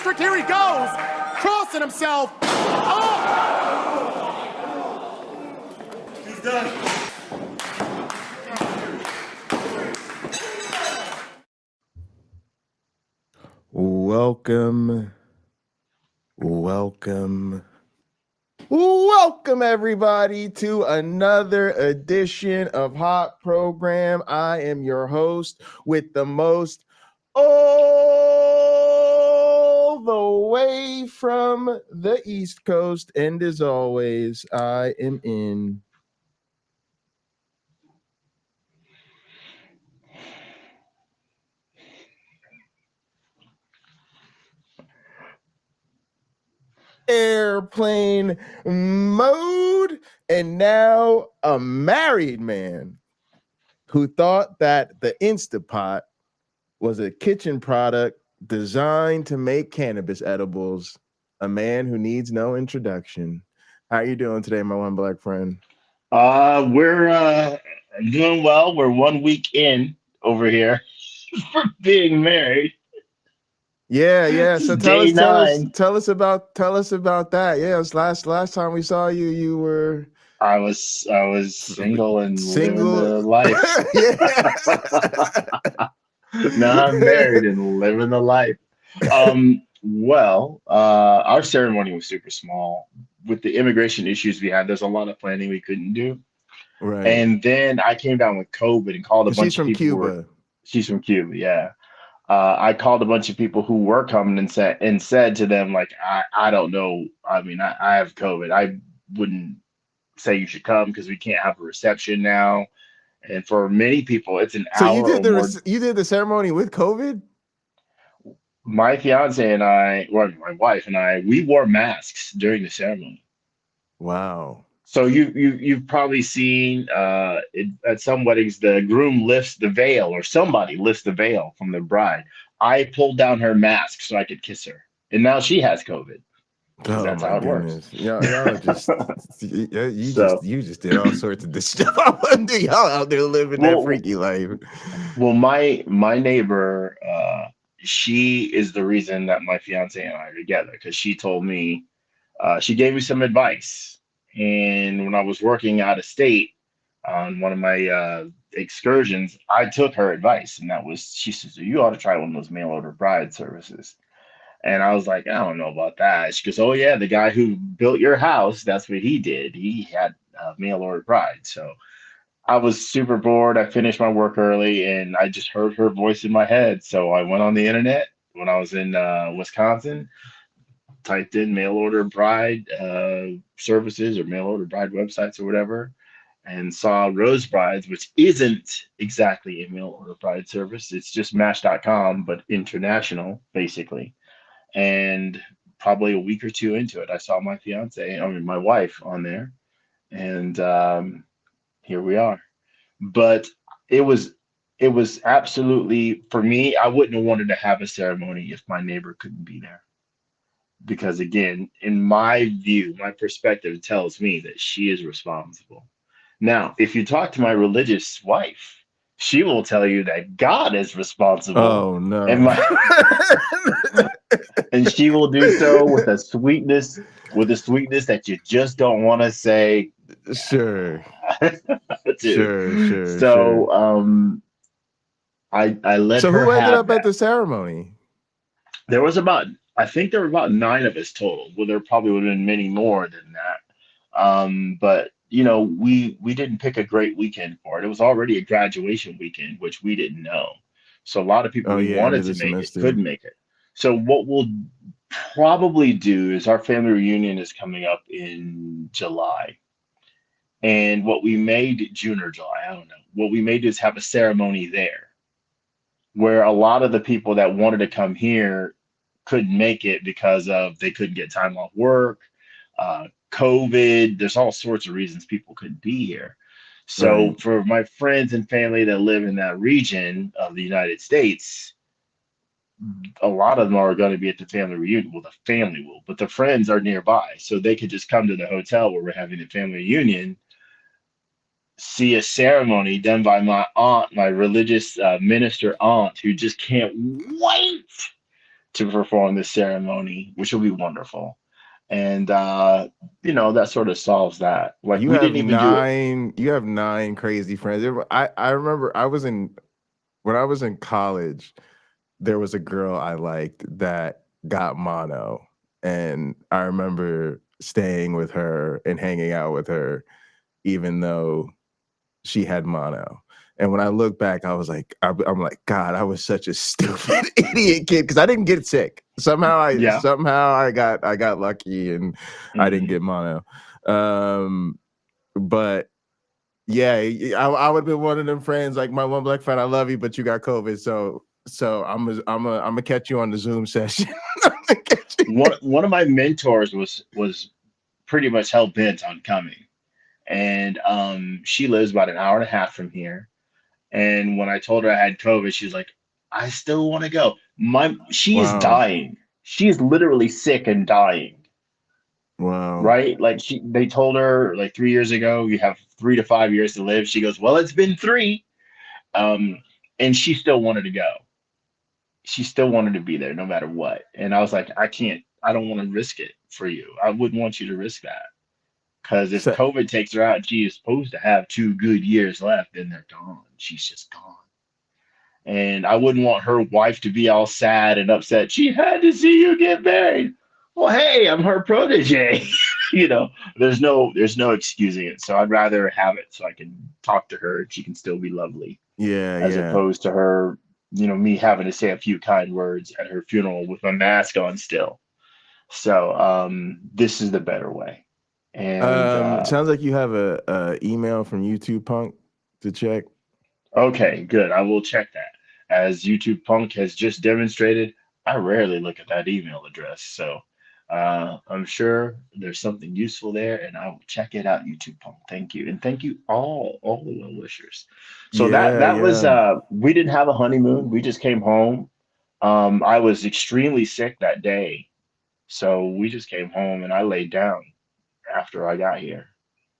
district. Here he goes, crossing himself. Oh! He's done. Welcome everybody to another edition of Hot Program. I am your host with the most, all the way from the East Coast, and as always, I am in airplane mode, and now a married man who thought that the Instapot was a kitchen product designed to make cannabis edibles. A man who needs no introduction. How are you doing today, my one black friend? We're doing well. We're 1 week in over here for being married. Yeah. This So is day nine. tell us about that. Yeah, it was last time we saw you, you were I was single and living single. the life. Yeah. Now I'm married and living the life. Our ceremony was super small. With the immigration issues we had, there's a lot of planning we couldn't do. Right. And then I came down with COVID and called a bunch She's of from people who were. Cuba. She's from Cuba, yeah. I called a bunch of people who were coming and said to them like I don't know. I mean I have COVID. I wouldn't say you should come because we can't have a reception now. And for many people, it's an So you hour did or more. you did the ceremony with COVID? My fiance and I, or my wife and I, we wore masks during the ceremony. Wow. So you've probably seen at some weddings the groom lifts the veil or somebody lifts the veil from the bride. I pulled down her mask so I could kiss her, and now she has COVID because Oh that's my how it works. goodness. Y'all just So you just did all sorts of this stuff. I wonder y'all out there living that well freaky life. my neighbor, she is the reason that my fiance and I are together because she told me she gave me some advice, and when I was working out of state on one of my excursions, I took her advice, and that was she says you ought to try one of those mail order bride services. And I was like, I don't know about that. She goes, oh yeah, the guy who built your house, that's what he did. He had mail order bride. So I was super bored. I finished my work early, and I just heard her voice in my head. So I went on the internet when I was in Wisconsin, typed in mail order bride services or mail order bride websites or whatever, and saw Rose Brides, which isn't exactly a mail order bride service. It's just Match.com, but international, basically. And probably a week or two into it, I saw my wife on there, and here we are. But it was it was absolutely for me. I wouldn't have wanted to have a ceremony if my neighbor couldn't be there because again, in my view, my perspective tells me that she is responsible. Now, if you talk to my religious wife, she will tell you that God is responsible, Oh and no. my and she will do so with a sweetness that you just don't want to say Sure. to. Sure. So I let So her who ended have up at that. the ceremony? There was about I think there were about nine of us total. Well, there probably would have been many more than that. But we didn't pick a great weekend for it. It was already a graduation weekend, which we didn't know. So a lot of people Oh who yeah, end wanted of the to make it semester. couldn't make it. So what we'll probably do is our family reunion is coming up in July. And what we made June or July, I don't know. What we made is have a ceremony there where a lot of the people that wanted to come here couldn't make it because of they couldn't get time off work, COVID. There's all sorts of reasons people couldn't be here. So Right. for my friends and family that live in that region of the United States, a lot of them are going to be at the family reunion. Well, the family will, but the friends are nearby, so they could just come to the hotel where we're having the family reunion, see a ceremony done by my aunt, my religious minister aunt, who just can't wait to perform this ceremony, which will be wonderful. And that sort of solves that. Like we didn't even do it. You have 9 crazy friends. I remember when I was in college, there was a girl I liked that got mono, and I remember staying with her and hanging out with her even though she had mono. And when I look back, I was like, I'm like, God, I was such a stupid idiot kid because I didn't get sick. Yeah. Somehow I got lucky and I didn't get mono. But yeah, I would have been one of them friends like my one black friend. I love you, but you got COVID, so I'm gonna catch you on the Zoom session. One of my mentors was pretty much hell bent on coming, and she lives about an hour and a half from here. And when I told her I had COVID, she was like, "I still want to go." She is Wow, dying. She is literally sick and dying. wow. Right? Like they told her like 3 years ago, you have 3 to 5 years to live. She goes, "Well, it's been three." Um, and she still wanted to go. She still wanted to be there no matter what. And I was like, I can't, I don't want to risk it for you. I wouldn't want you to risk that. Because if So, COVID takes her out, she is supposed to have 2 good years left, and they're gone. She's just gone. And I wouldn't want her wife to be all sad and upset. She had to see you get married. Well, hey, I'm her protege. There's no excusing it. So I'd rather have it so I can talk to her and she can still be lovely, yeah, as yeah. opposed to her, me having to say a few kind words at her funeral with my mask on still. So this is the better way. And Sounds like you have a email from YouTube Punk to check. okay, good. I will check that. As YouTube Punk has just demonstrated, I rarely look at that email address. So I'm sure there's something useful there, and I will check it out, YouTube Punk. Thank you. And thank you all the well wishers. So that Yeah, that was yeah. we didn't have a honeymoon. We just came home. I was extremely sick that day. So we just came home and I laid down after I got here.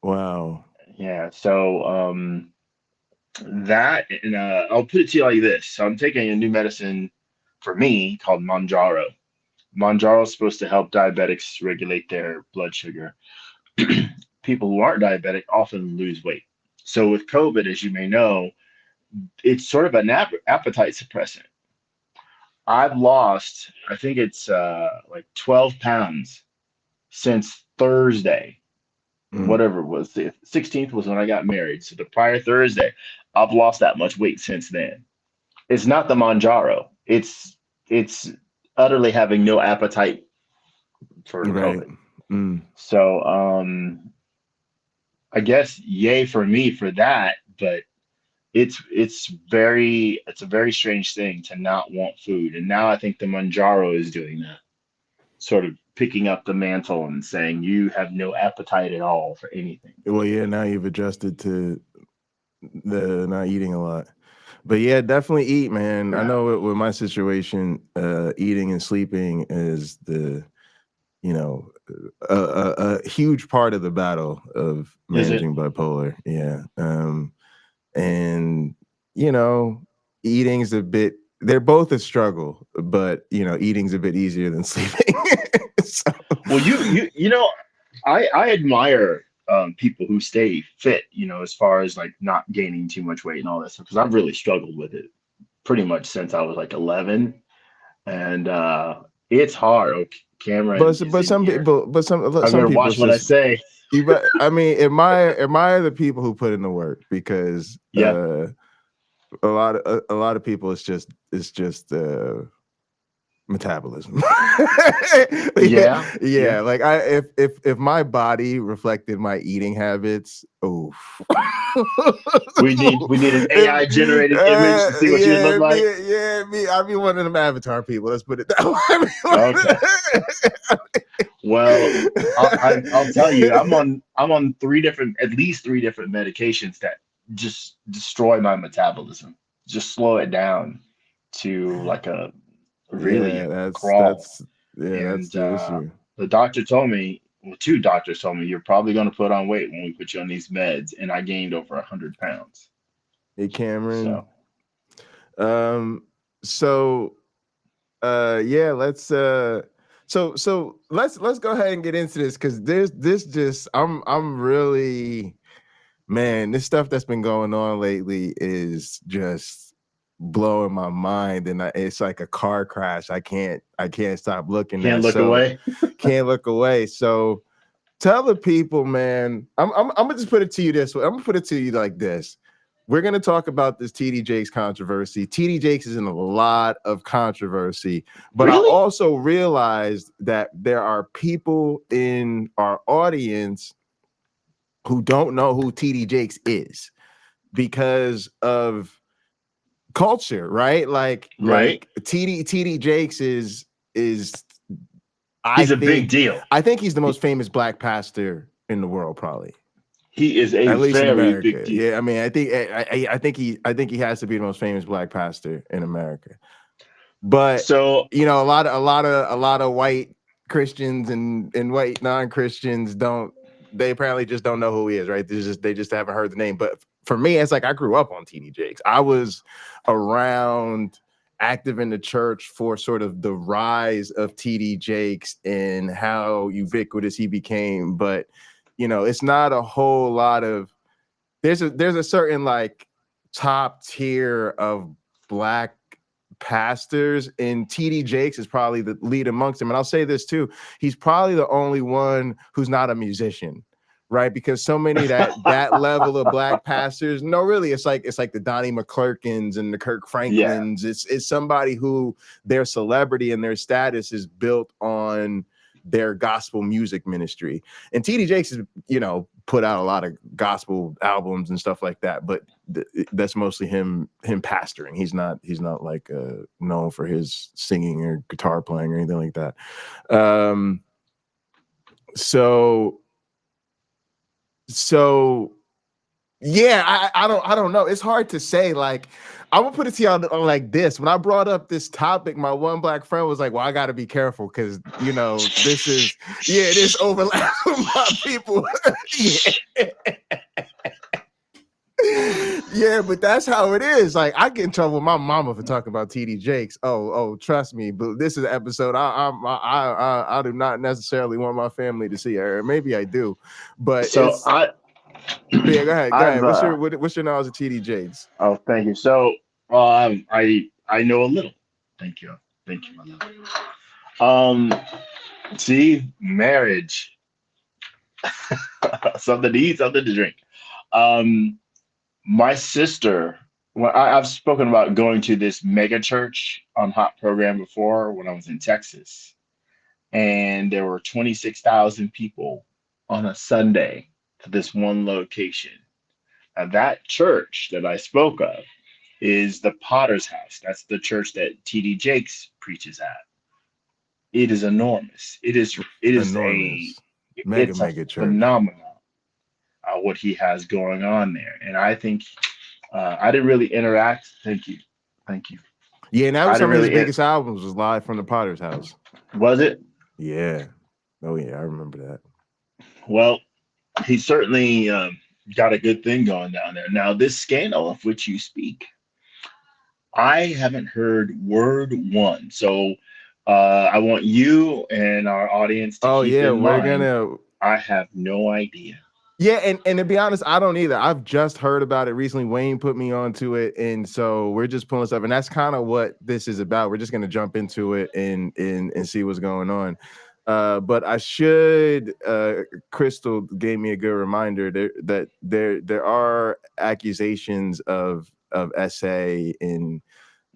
Wow. Yeah. So that and I'll put it to you like this. So I'm taking a new medicine for me called Manjaro. Manjaro is supposed to help diabetics regulate their blood sugar. People who aren't diabetic often lose weight. So with COVID, as you may know, it's sort of an appetite suppressant. I've lost, I think it's like 12 pounds since Thursday, Mm. whatever it was. The 16th was when I got married. So the prior Thursday, I've lost that much weight since then. It's not the Manjaro. It's utterly having no appetite for Right. COVID. Mm. So I guess yay for me for that, but it's a very strange thing to not want food. And now I think the Manjaro is doing that, sort of picking up the mantle and saying you have no appetite at all for anything. Well, yeah. Now you've adjusted to the not eating a lot. But yeah, definitely eat, man. I Yeah. know with my situation, eating and sleeping is you know, a huge part of the battle of Is it? managing bipolar. Yeah. And you know, eating's a bit. They're both a struggle, but eating's a bit easier than sleeping. So, Well, I admire people who stay fit, as far as like not gaining too much weight and all that stuff, because I've really struggled with it pretty much since I was like 11, and it's hard. Oh, Cameron is but in some here. people, I some better people, watch it's what I just say. but I mean, admire the people who put in the work because Yeah, a lot of people it's just metabolism. yeah, yeah, yeah. yeah. Like if my body reflected my eating habits, oof. We need an AI generated image to see what you would look Yeah, like. me. I'll be one of them avatar people. Let's put it that Okay. Well, I'll tell you, I'm on at least three different medications that just destroy my metabolism, just slow it down to like a really yeah, crawl. that's And the issue. the doctor told me, well, two doctors told me, you're probably going to put on weight when we put you on these meds, and I gained over 100 pounds. Hey, Cameron. So Um, so Yeah, let's go ahead and get into this because this just I'm really, man, this stuff that's been going on lately is just blowing my mind, and it's like a car crash. I can't stop looking Can't at. look So away. can't look away. So tell the people, man. I'm gonna just put it to you this way. I'm gonna put it to you like this. We're gonna talk about this TD Jakes controversy. TD Jakes is in a lot of controversy, but I Really? also realized that there are people in our audience who don't know who TD Jakes is because of culture, right? Like Right. TD Jakes is I He's a big think deal. I think he's the most famous black pastor in the world, probably. He is a At least in very big America. deal. Yeah, I mean, I think he has to be the most famous black pastor in America. But So a lot of white Christians and white non-Christians they apparently just don't know who he is, right? They just haven't heard the name. But for me, it's like I grew up on TD Jakes. I was around active in the church for sort of the rise of TD Jakes and how ubiquitous he became. But it's not a whole lot of there's a certain like top tier of black pastors, and TD Jakes is probably the lead amongst them. And I'll say this too, he's probably the only one who's not a musician, right? Because so many that level of black pastors, no, really, it's like the Donnie McClurkins and the Kirk yeah, Franklins. It's somebody who their celebrity and their status is built on their gospel music ministry. And TD Jakes is, put out a lot of gospel albums and stuff like that, but that's mostly him pastoring. He's not like known for his singing or guitar playing or anything like that. So yeah, I don't know. It's hard to say. Like, I'm gonna put it to y'all like this. When I brought up this topic, my one black friend was like, "Well, I got to be careful because this overlaps with my people." Yeah, but that's how it is. Like, I get in trouble with my mama for talking about TD Jakes. Oh, trust me. But this is an episode I do not necessarily want my family to see her. Maybe I do, but so yeah, go ahead. I've What's your knowledge of TD Jakes? oh, thank you. So I know a little. Thank you, my love. See, marriage, something to eat, something to drink. My sister, I've spoken about going to this mega church on Hot Program before when I was in Texas, and there were 26,000 people on a Sunday to this one location. Now, that church that I spoke of is the Potter's House. That's the church that TD Jakes preaches at. It is enormous. Enormous, It's a mega church. phenomenon what he has going on there, and I think I didn't really interact. Thank you, thank you. Yeah, and that I was didn't some of his really. biggest albums was live from the Potter's House. Was it? Yeah. Oh yeah, I remember that. Well, he certainly got a good thing going down there. Now, this scandal of which you speak, I haven't heard word one. So I want you and our audience to keep Yeah, in we're mind. gonna. I have no idea. Yeah, and to be honest, I don't either. I've just heard about it recently. Wayne put me onto it, and so we're just pulling stuff, and that's kind of what this is about. We're just gonna jump into it and see what's going on. But I should. Crystal gave me a good reminder that there are accusations of SA and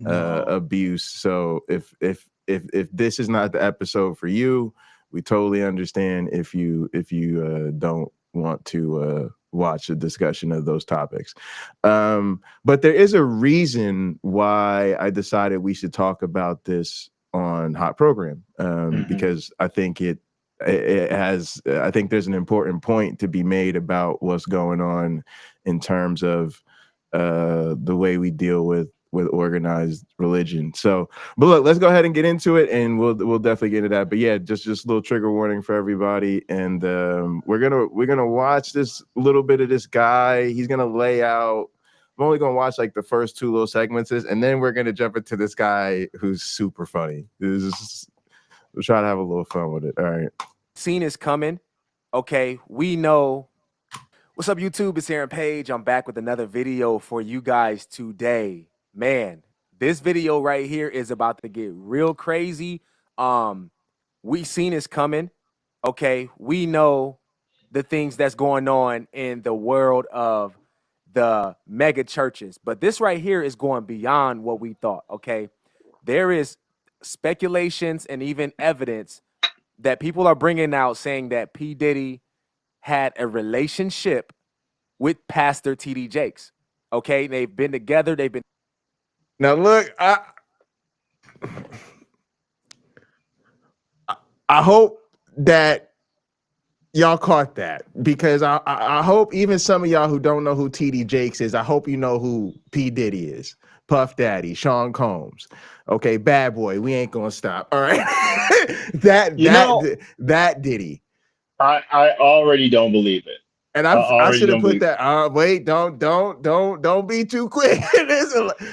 abuse. So if this is not the episode for you, we totally understand if you don't want to watch a discussion of those topics. But there is a reason why I decided we should talk about this on Hot Program, because I think it has. I think there's an important point to be made about what's going on in terms of the way we deal with organized religion. So, but look, let's go ahead and get into it, and we'll definitely get into that. But yeah, just a little trigger warning for everybody, and we're gonna watch this little bit of this guy. He's gonna lay out I'm only gonna watch like the first 2 little segments, and then we're gonna jump into this guy who's super funny. We'll try to have a little fun with it. All right. Scene is coming. Okay, we know. What's up, YouTube? It's Aaron Page. I'm back with another video for you guys today. Man, this video right here is about to get real crazy. We seen is coming. Okay, we know the things that's going on in the world of the mega churches, but this right here is going beyond what we thought. Okay, there is speculations and even evidence that people are bringing out saying that P Diddy had a relationship with Pastor TD Jakes. Okay, they've been together. They've been. Now look, I hope that y'all caught that, because I hope even some of y'all who don't know who TD Jakes is, I hope you know who P Diddy is. Puff Daddy, Sean Combs. Okay, bad boy. We ain't gonna stop. All right. that Diddy. I already don't believe it. And I should have put that. Wait, don't be too quick.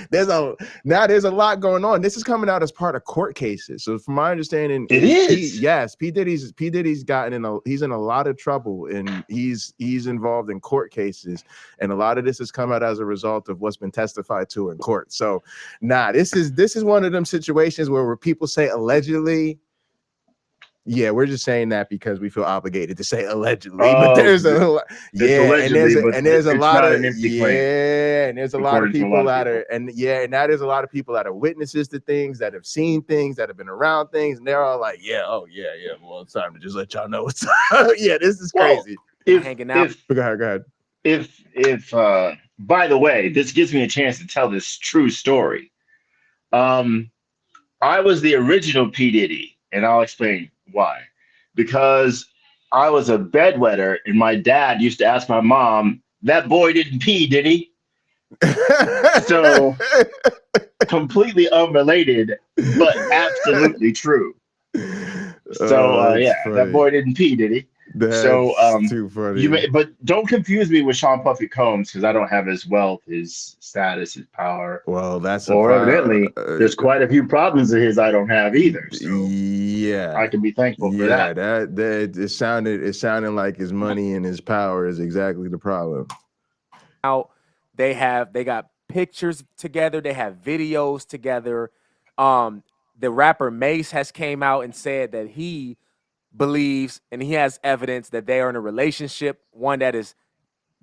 there's a lot going on. This is coming out as part of court cases. So from my understanding, it is. P Diddy's gotten he's in a lot of trouble, and he's involved in court cases, and a lot of this has come out as a result of what's been testified to in court. So this is one of them situations where people say allegedly. Yeah, we're just saying that because we feel obligated to say allegedly, but there's a lot of people that are, and that is a lot of people that are witnesses to things, that have seen things, that have been around things, and they're all like, well, it's time to just let y'all know what's up. Yeah, this is crazy. Hanging out. Go ahead. If by the way, this gives me a chance to tell this true story. I was the original P Diddy, and I'll explain why. Because I was a bedwetter, and my dad used to ask my mom, "That boy didn't pee, did he?" So completely unrelated, but absolutely true. So that boy didn't pee, did he? That's too funny. But don't confuse me with Sean Puffy Combs, because I don't have his wealth, his status, his power. Well, that's evidently there's quite a few problems of his I don't have either. So yeah, I can be thankful for that. That it sounded like his money and his power is exactly the problem. Out, they got pictures together. They have videos together. The rapper Mace has came out and said that he believes, and he has evidence that they are in a relationship, one that is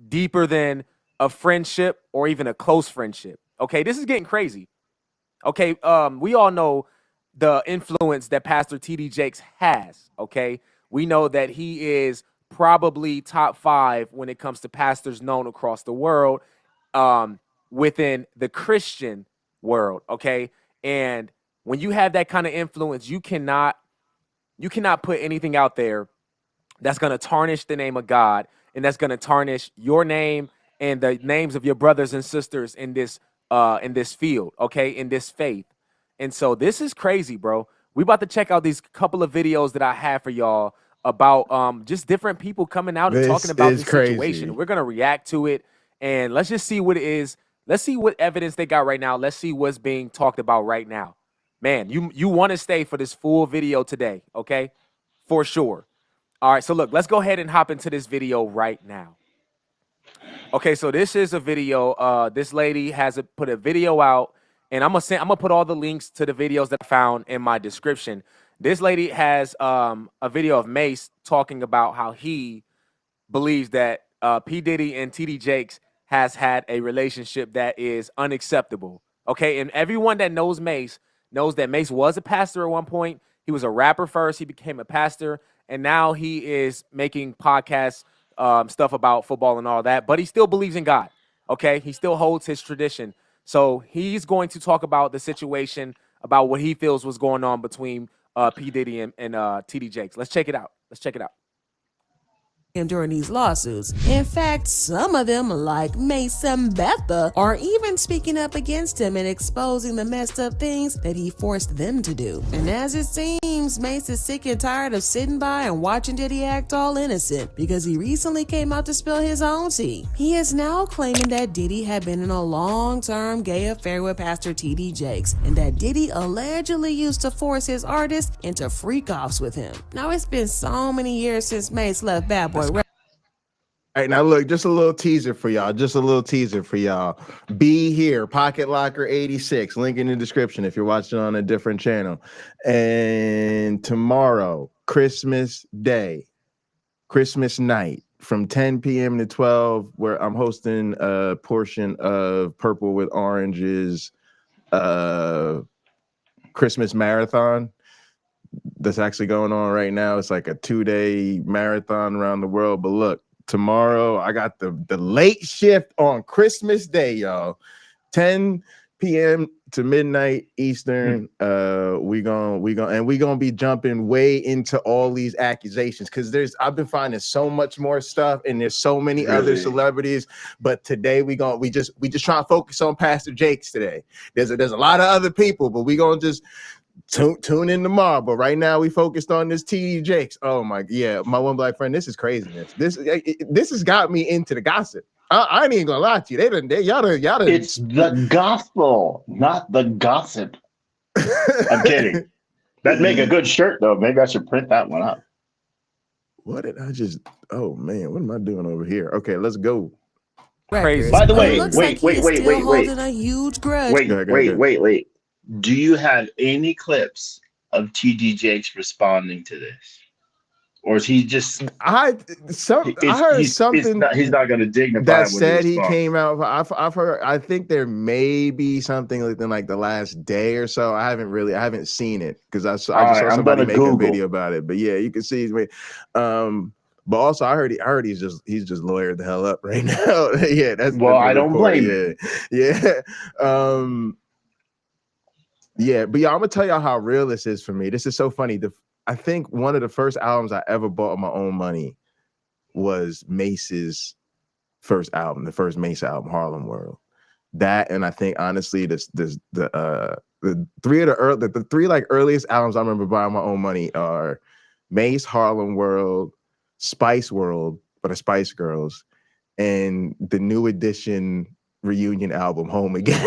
deeper than a friendship or even a close friendship. Okay, this is getting crazy. Okay, we all know the influence that Pastor TD Jakes has. Okay, we know that he is probably top 5 when it comes to pastors known across the world, within the Christian world. Okay, and when you have that kind of influence, you cannot put anything out there that's going to tarnish the name of God, and that's going to tarnish your name and the names of your brothers and sisters in this field, okay, in this faith. And so this is crazy, bro. We about to check out these couple of videos that I have for y'all about just different people coming out and talking about this situation. We're going to react to it, and let's just see what it is. Let's see what evidence they got right now. Let's see what's being talked about right now. Man, you want to stay for this full video today, okay? For sure. All right, so look, let's go ahead and hop into this video right now. Okay, so this is a video. This lady has put a video out, and I'm gonna put all the links to the videos that I found in my description. This lady has a video of Mace talking about how he believes that P Diddy and TD Jakes has had a relationship that is unacceptable. Okay, and everyone that knows Mace knows that Mace was a pastor at one point. He was a rapper first. He became a pastor, and now he is making podcasts, stuff about football and all that. But he still believes in God. Okay, he still holds his tradition. So he's going to talk about the situation, about what he feels was going on between P Diddy and TD Jakes. Let's check it out. him during these lawsuits. In fact, some of them, like Mace and Betha, are even speaking up against him and exposing the messed up things that he forced them to do. And as it seems, Mace is sick and tired of sitting by and watching Diddy act all innocent, because he recently came out to spill his own tea. He is now claiming that Diddy had been in a long-term gay affair with Pastor T.D. Jakes, and that Diddy allegedly used to force his artists into freak-offs with him. Now, it's been so many years since Mace left Bad Boy. All right, now look, just a little teaser for y'all. Be here, Pocket Locker 86, link in the description if you're watching on a different channel. And tomorrow, Christmas Day, Christmas night, from 10 p.m. to 12, where I'm hosting a portion of Purple with Orange's Christmas marathon. That's actually going on right now. It's like a 2-day marathon around the world. But look, tomorrow I got the late shift on Christmas Day, y'all. 10 p.m. to midnight Eastern. We gonna be jumping way into all these accusations, because I've been finding so much more stuff, and there's so many other celebrities. But today we just try to focus on Pastor Jakes today. There's a lot of other people, but we gonna just tune in tomorrow. But right now we focused on this T.D. Jakes. Oh my, yeah, my one black friend. This is craziness. This has got me into the gossip. I ain't even gonna lie to you. Y'all done. It's the gospel, not the gossip. I'm kidding. That'd make a good shirt, though. Maybe I should print that one up. What did I just? Oh man, what am I doing over here? Okay, let's go. Crazy. By the way, wait. Holding a huge grudge. Wait. Do you have any clips of T.D. Jakes responding to this? Or is he just? I heard something. He's not going to dignify that said he came out. I've heard. I think there may be something within like the last day or so. I haven't seen it, because I just saw somebody make a video about it. But yeah, you can see he's made. But also I heard he's just lawyered the hell up right now. Yeah, that's well. I don't blame him. Yeah. Yeah, but y'all, I'm gonna tell y'all how real this is for me. This is so funny. I think one of the first albums I ever bought with my own money was Mace's first album, the first Mace album, Harlem World. That, and I think honestly, the three like earliest albums I remember buying my own money are Mace, Harlem World, Spice World for the Spice Girls, and the New Edition reunion album, Home Again.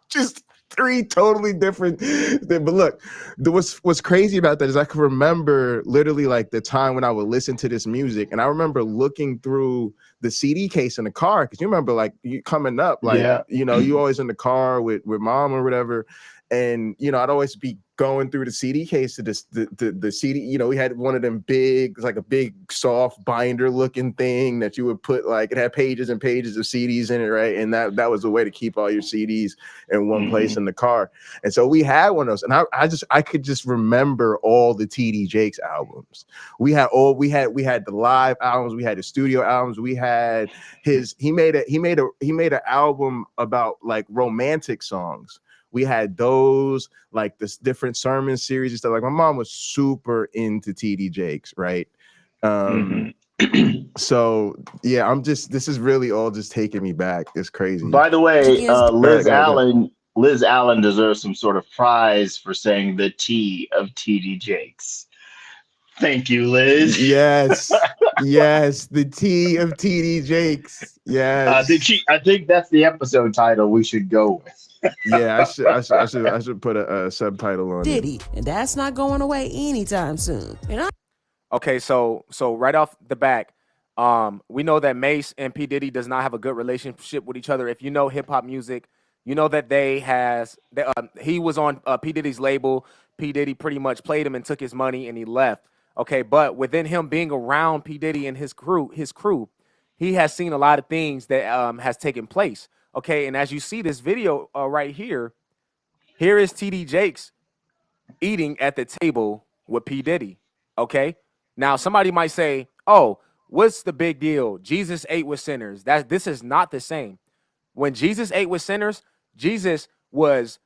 Just three totally different. But look, what's crazy about that is I can remember literally like the time when I would listen to this music, and I remember looking through the CD case in the car, because you remember like you coming up, like you always in the car with mom or whatever, and I'd always be going through the CD case to the CD. We had one of them big, like a big soft binder looking thing that you would put, like it had pages and pages of CDs in it, right? And that was a way to keep all your CDs in one place in the car. And so we had one of those, and I could just remember all the T.D. Jakes albums. We had the live albums, we had the studio albums, we had he made an album about like romantic songs. We had those, like this different sermon series and stuff. Like my mom was super into T.D. Jakes, right? So yeah, this is really all just taking me back. It's crazy. By the way, Liz Allen deserves some sort of prize for saying the T of T.D. Jakes. Thank you, Liz. Yes, yes, the T of T.D. Jakes. Yes. I think that's the episode title we should go with. Yeah, I should put a subtitle on Diddy, and that's not going away anytime soon. Okay, so right off the back, we know that Mace and P Diddy does not have a good relationship with each other. If you know hip hop music, you know that he was on P Diddy's label. P Diddy pretty much played him and took his money and he left. Okay, but within him being around P Diddy and his crew, he has seen a lot of things that has taken place. Okay, and as you see this video right here is T.D. Jakes eating at the table with P. Diddy. Okay, now somebody might say, "Oh, what's the big deal? Jesus ate with sinners." This is not the same. When Jesus ate with sinners, Jesus was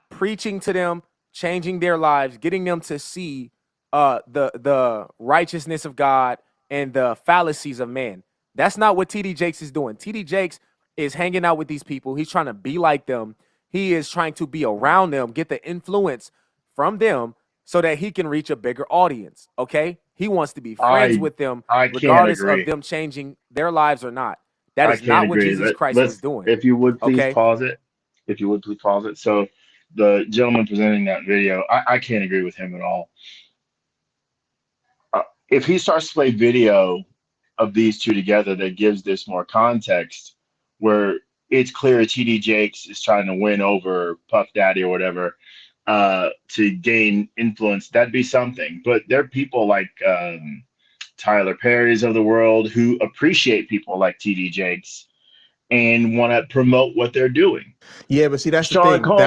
preaching to them, changing their lives, getting them to see the righteousness of God and the fallacies of man. That's not what TD Jakes is doing. TD Jakes is hanging out with these people. He's trying to be like them. He is trying to be around them, get the influence from them so that he can reach a bigger audience. Okay? He wants to be friends with them, I can't regardless agree. of them changing their lives or not. That I is can't not what agree. Jesus Christ was doing. If you would please Okay? pause it. If you would please pause it. So the gentleman presenting that video, I can't agree with him at all. If he starts to play video of these two together, that gives this more context, where it's clear TD Jakes is trying to win over Puff Daddy or whatever to gain influence, that'd be something. But there are people like Tyler Perry's of the world who appreciate people like TD Jakes and want to promote what they're doing. Yeah, but see, that's the Sean thing. Combs,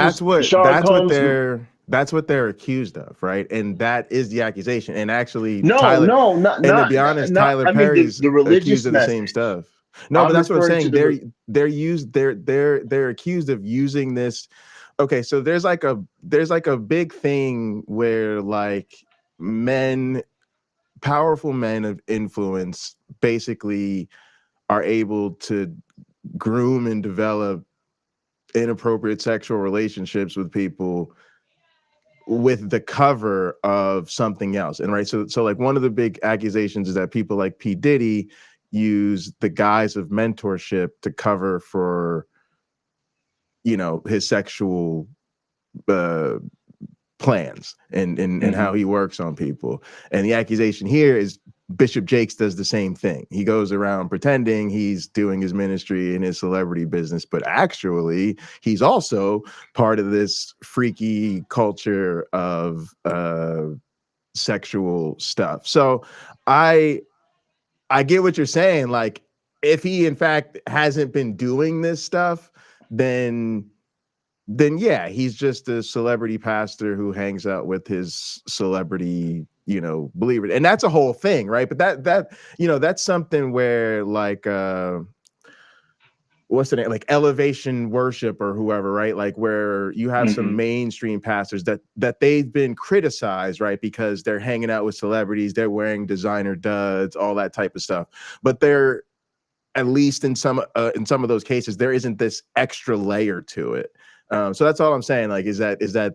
That's what they're accused of, right? And that is the accusation. And actually, no, Tyler, no, not, and to not, be honest, not, Tyler I mean, Perry's the religious accused of the same message. stuff. No, but that's what I'm referring saying. to They're accused of using this. Okay, so there's like a big thing where like powerful men of influence basically are able to groom and develop inappropriate sexual relationships with people with the cover of something else. And right, so like one of the big accusations is that people like P Diddy use the guise of mentorship to cover for, you know, his sexual plans and how he works on people. And the accusation here is Bishop Jakes does the same thing. He goes around pretending he's doing his ministry and his celebrity business, but actually he's also part of this freaky culture of sexual stuff. So I get what you're saying. Like, if he in fact hasn't been doing this stuff, then yeah, he's just a celebrity pastor who hangs out with his celebrity, you know, believer. And that's a whole thing, right? But that you know, that's something where like what's the name? Like Elevation Worship or whoever, right? Like where you have some mainstream pastors that they've been criticized, right? Because they're hanging out with celebrities, they're wearing designer duds, all that type of stuff. But they're, at least in some of those cases, there isn't this extra layer to it. So that's all I'm saying. Like, is that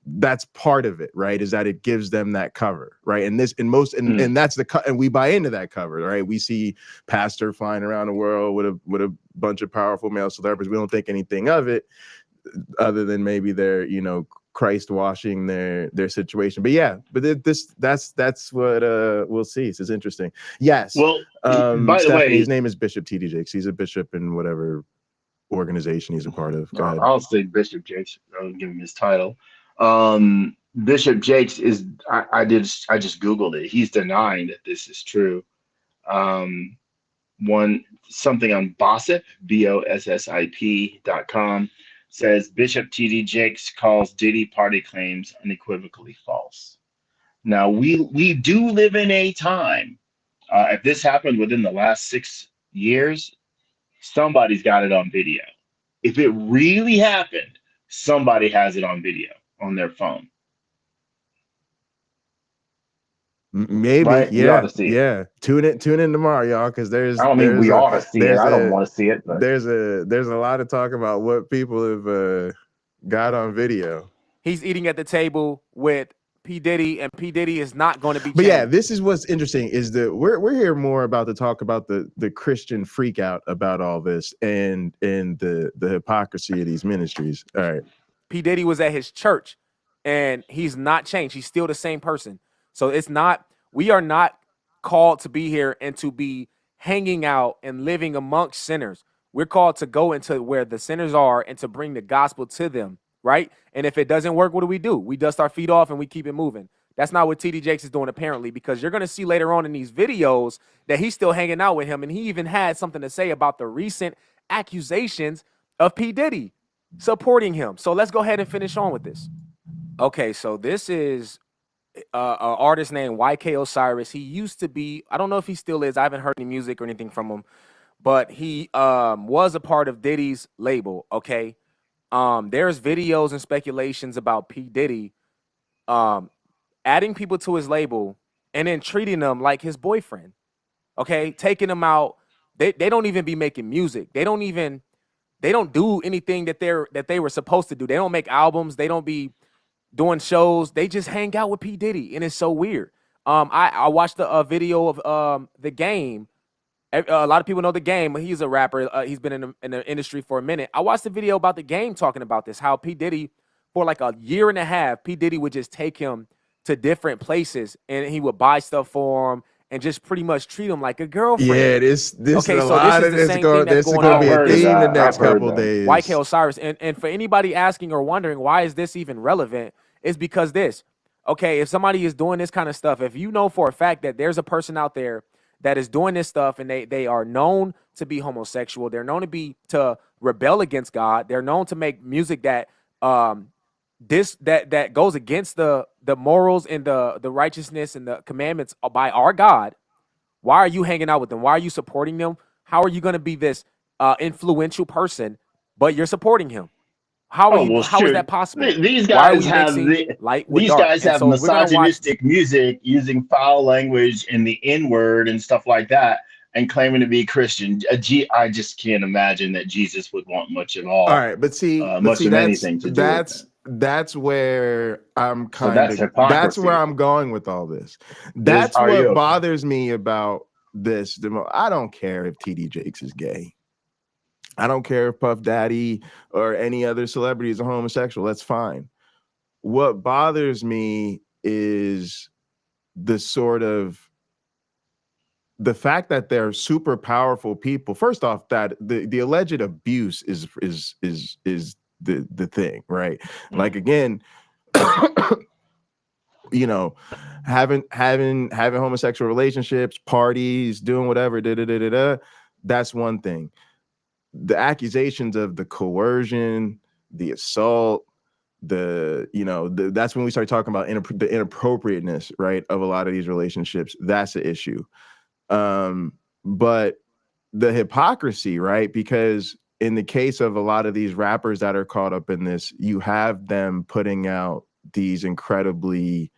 that's part of it, right? Is that it gives them that cover, right? And that's and we buy into that cover, right? We see pastor flying around the world with a bunch of powerful male celebrities. We don't think anything of it, other than maybe they're, you know, Christ washing their situation. But yeah, but that's what we'll see. It's interesting. Yes. Well, by the way, his name is Bishop TD Jakes. He's a bishop in whatever organization he's a part of. Go ahead. I'll say Bishop Jakes. I'll give him his title. Bishop Jakes is. I just Googled it. He's denying that this is true. Something on Bossip, BOSSIP.com says Bishop TD Jakes calls Diddy party claims unequivocally false. Now we do live in a time. If this happened within the last 6 years, somebody's got it on video. If it really happened, somebody has it on video on their phone. Maybe, right? yeah, yeah. Tune in tomorrow, y'all, because there's. I don't mean we ought to see it. I don't want to see it. But there's a lot of talk about what people have got on video. He's eating at the table with P Diddy, and P Diddy is not going to be changed. But yeah, this is what's interesting is that we're here more about to talk about the Christian freak out about all this and the hypocrisy of these ministries. All right. P Diddy was at his church and he's not changed. He's still the same person. So we are not called to be here and to be hanging out and living amongst sinners. We're called to go into where the sinners are and to bring the gospel to them. Right. And if it doesn't work, what do? We dust our feet off and we keep it moving. That's not what TD Jakes is doing, apparently, because you're going to see later on in these videos that he's still hanging out with him. And he even had something to say about the recent accusations of P Diddy supporting him. So let's go ahead and finish on with this. OK, so this is an artist named YK Osiris. He used to be, I don't know if he still is. I haven't heard any music or anything from him, but he was a part of Diddy's label. OK. There's videos and speculations about P Diddy adding people to his label and then treating them like his boyfriend. Okay, taking them out. They don't even be making music. They don't do anything that they were supposed to do. They don't make albums. They don't be doing shows. They just hang out with P Diddy, and it's so weird. I watched a video of The Game. A lot of people know The Game. He's a rapper. He's been in the industry for a minute. I watched a video about The Game talking about this, how P Diddy, for like a year and a half, P Diddy would just take him to different places, and he would buy stuff for him and just pretty much treat him like a girlfriend. Yeah, this Okay, a so lot this of is the this same going. thing that's This is going going on to be a with theme the that. next I've heard couple that. days. White Hale Cyrus. And for anybody asking or wondering why is this even relevant, is because this. Okay, if somebody is doing this kind of stuff, if you know for a fact that there's a person out there that is doing this stuff and they are known to be homosexual, they're known to rebel against God, they're known to make music that that goes against the morals and the righteousness and the commandments by our God, why are you hanging out with them? Why are you supporting them? How are you going to be this influential person, but you're supporting him? How is that possible? These Why are guys we have mixing light with dark? guys And have so we're gonna watch. misogynistic music using foul language and the N-word and stuff like that, and claiming to be Christian. I just can't imagine that Jesus would want much at all. All right, but see, much of anything to do with that's where I'm So that's that's hypocrisy. where I'm going with all this. That's Are you what okay? bothers me about this. I don't care if TD Jakes is gay. I don't care if Puff Daddy or any other celebrity is a homosexual. That's fine. What bothers me is the fact that they're super powerful people. First off, that the alleged abuse is the thing, right? Mm-hmm. Like, again, you know, having homosexual relationships, parties, doing whatever, that's one thing. The accusations of the coercion, the assault, that's when we start talking about the inappropriateness, right, of a lot of these relationships. That's the issue. But the hypocrisy, right? Because in the case of a lot of these rappers that are caught up in this, you have them putting out these incredibly,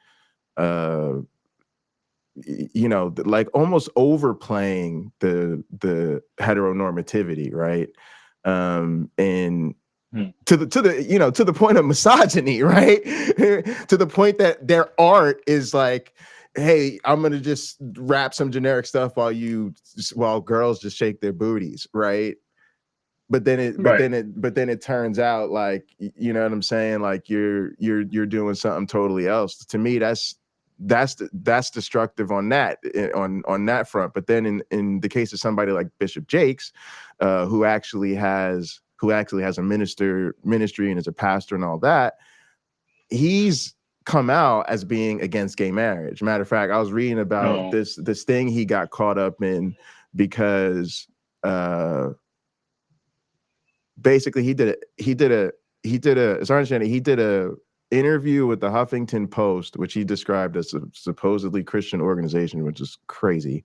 like almost overplaying the heteronormativity, right? And to the point of misogyny, right? To the point that their art is like, hey, I'm gonna just rap some generic stuff while girls just shake their booties, right? But then it turns out, like, you know what I'm saying? Like you're doing something totally else. To me, that's destructive on that front. But then in the case of somebody like Bishop Jakes, who actually has a ministry and is a pastor and all that, he's come out as being against gay marriage. Matter of fact, I was reading about this thing he got caught up in because basically he did a interview with the Huffington Post, which he described as a supposedly Christian organization, which is crazy.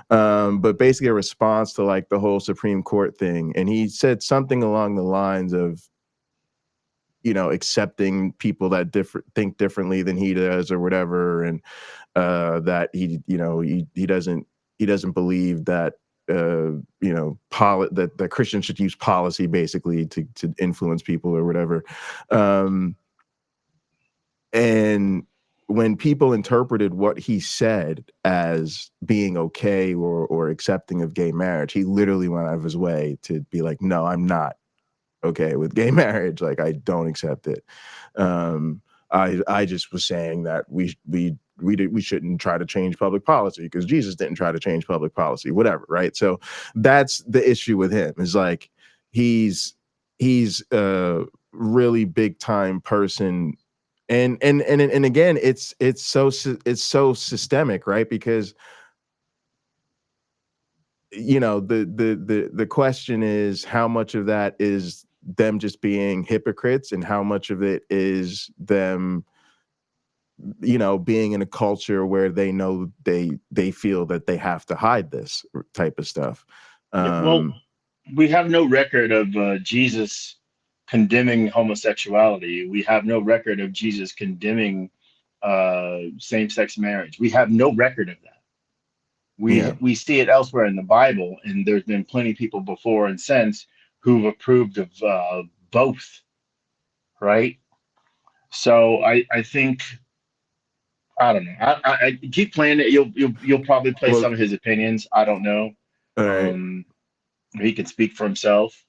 But basically a response to like the whole Supreme Court thing. And he said something along the lines of, accepting people that think differently than he does or whatever. And that he doesn't believe that, that Christians should use policy basically to influence people or whatever. And when people interpreted what he said as being okay or accepting of gay marriage, he literally went out of his way to be like, no, I'm not okay with gay marriage. Like, I don't accept it. I just was saying that we shouldn't try to change public policy because Jesus didn't try to change public policy, whatever, right? So that's the issue with him, is like he's a really big time person. And again, it's so systemic, right? Because the question is, how much of that is them just being hypocrites and how much of it is them being in a culture where they know they feel that they have to hide this type of stuff. Well, we have no record of Jesus condemning homosexuality. We have no record of Jesus condemning same-sex marriage. We have no record of that. We see it elsewhere in the Bible, and there's been plenty of people before and since who've approved of both, right? So I think, I don't know. I keep playing it. You'll probably play some of his opinions. I don't know. All right. He can speak for himself.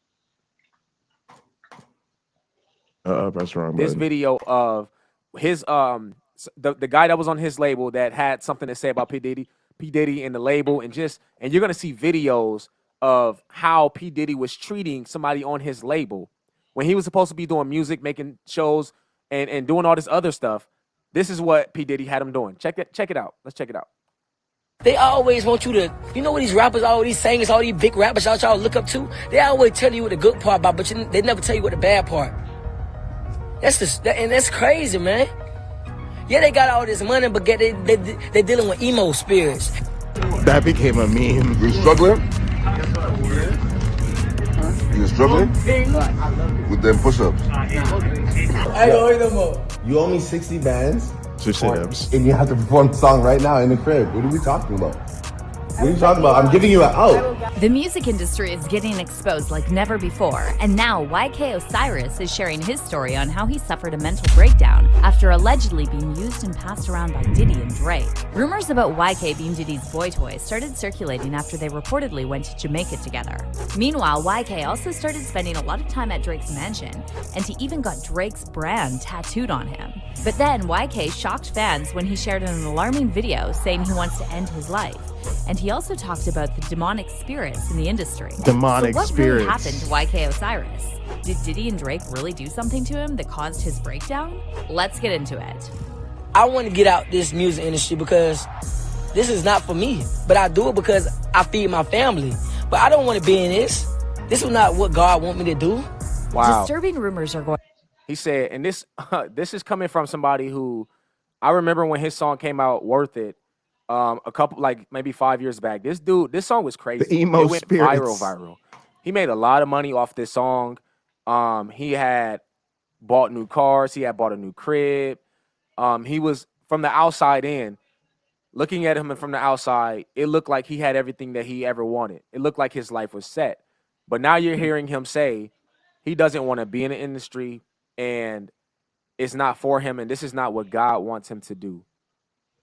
That's wrong. This video of his the guy that was on his label that had something to say about P Diddy and the label, and you're gonna see videos of how P Diddy was treating somebody on his label when he was supposed to be doing music, making shows, and doing all this other stuff. This is what P Diddy had him doing. Check it out. Let's check it out. They always want you to, you know what these rappers, all these singers, all these big rappers y'all look up to? They always tell you what the good part about, but they never tell you what the bad part. And that's crazy, man. Yeah, they got all this money, but they dealing with emo spirits. That became a meme. You struggling? You struggling? With them push-ups. I don't wait no more. You owe me 60 bands. Sit-ups. And you have to perform the song right now in the crib. What are we talking about? What are you talking about? I'm giving you an out. The music industry is getting exposed like never before, and now YK Osiris is sharing his story on how he suffered a mental breakdown after allegedly being used and passed around by Diddy and Drake. Rumors about YK being Diddy's boy toy started circulating after they reportedly went to Jamaica together. Meanwhile, YK also started spending a lot of time at Drake's mansion, and he even got Drake's brand tattooed on him. But then YK shocked fans when he shared an alarming video saying he wants to end his life. And he also talked about the demonic spirits in the industry. Demonic what spirits. really happened to YK Osiris? Did Diddy and Drake really do something to him that caused his breakdown? Let's get into it. I want to get out this music industry because this is not for me. But I do it because I feed my family. But I don't want to be in this. This is not what God want me to do. Wow. Disturbing rumors are going. He said, and this is coming from somebody who I remember when his song came out, Worth It. A couple, like maybe 5 years back, this song was crazy. The emo it went spirits. viral. He made a lot of money off this song. He had bought new cars. He had bought a new crib. He was, from the outside in, looking at him, and from the outside, it looked like he had everything that he ever wanted. It looked like his life was set. But now you're hearing him say he doesn't want to be in the industry, and it's not for him, and this is not what God wants him to do.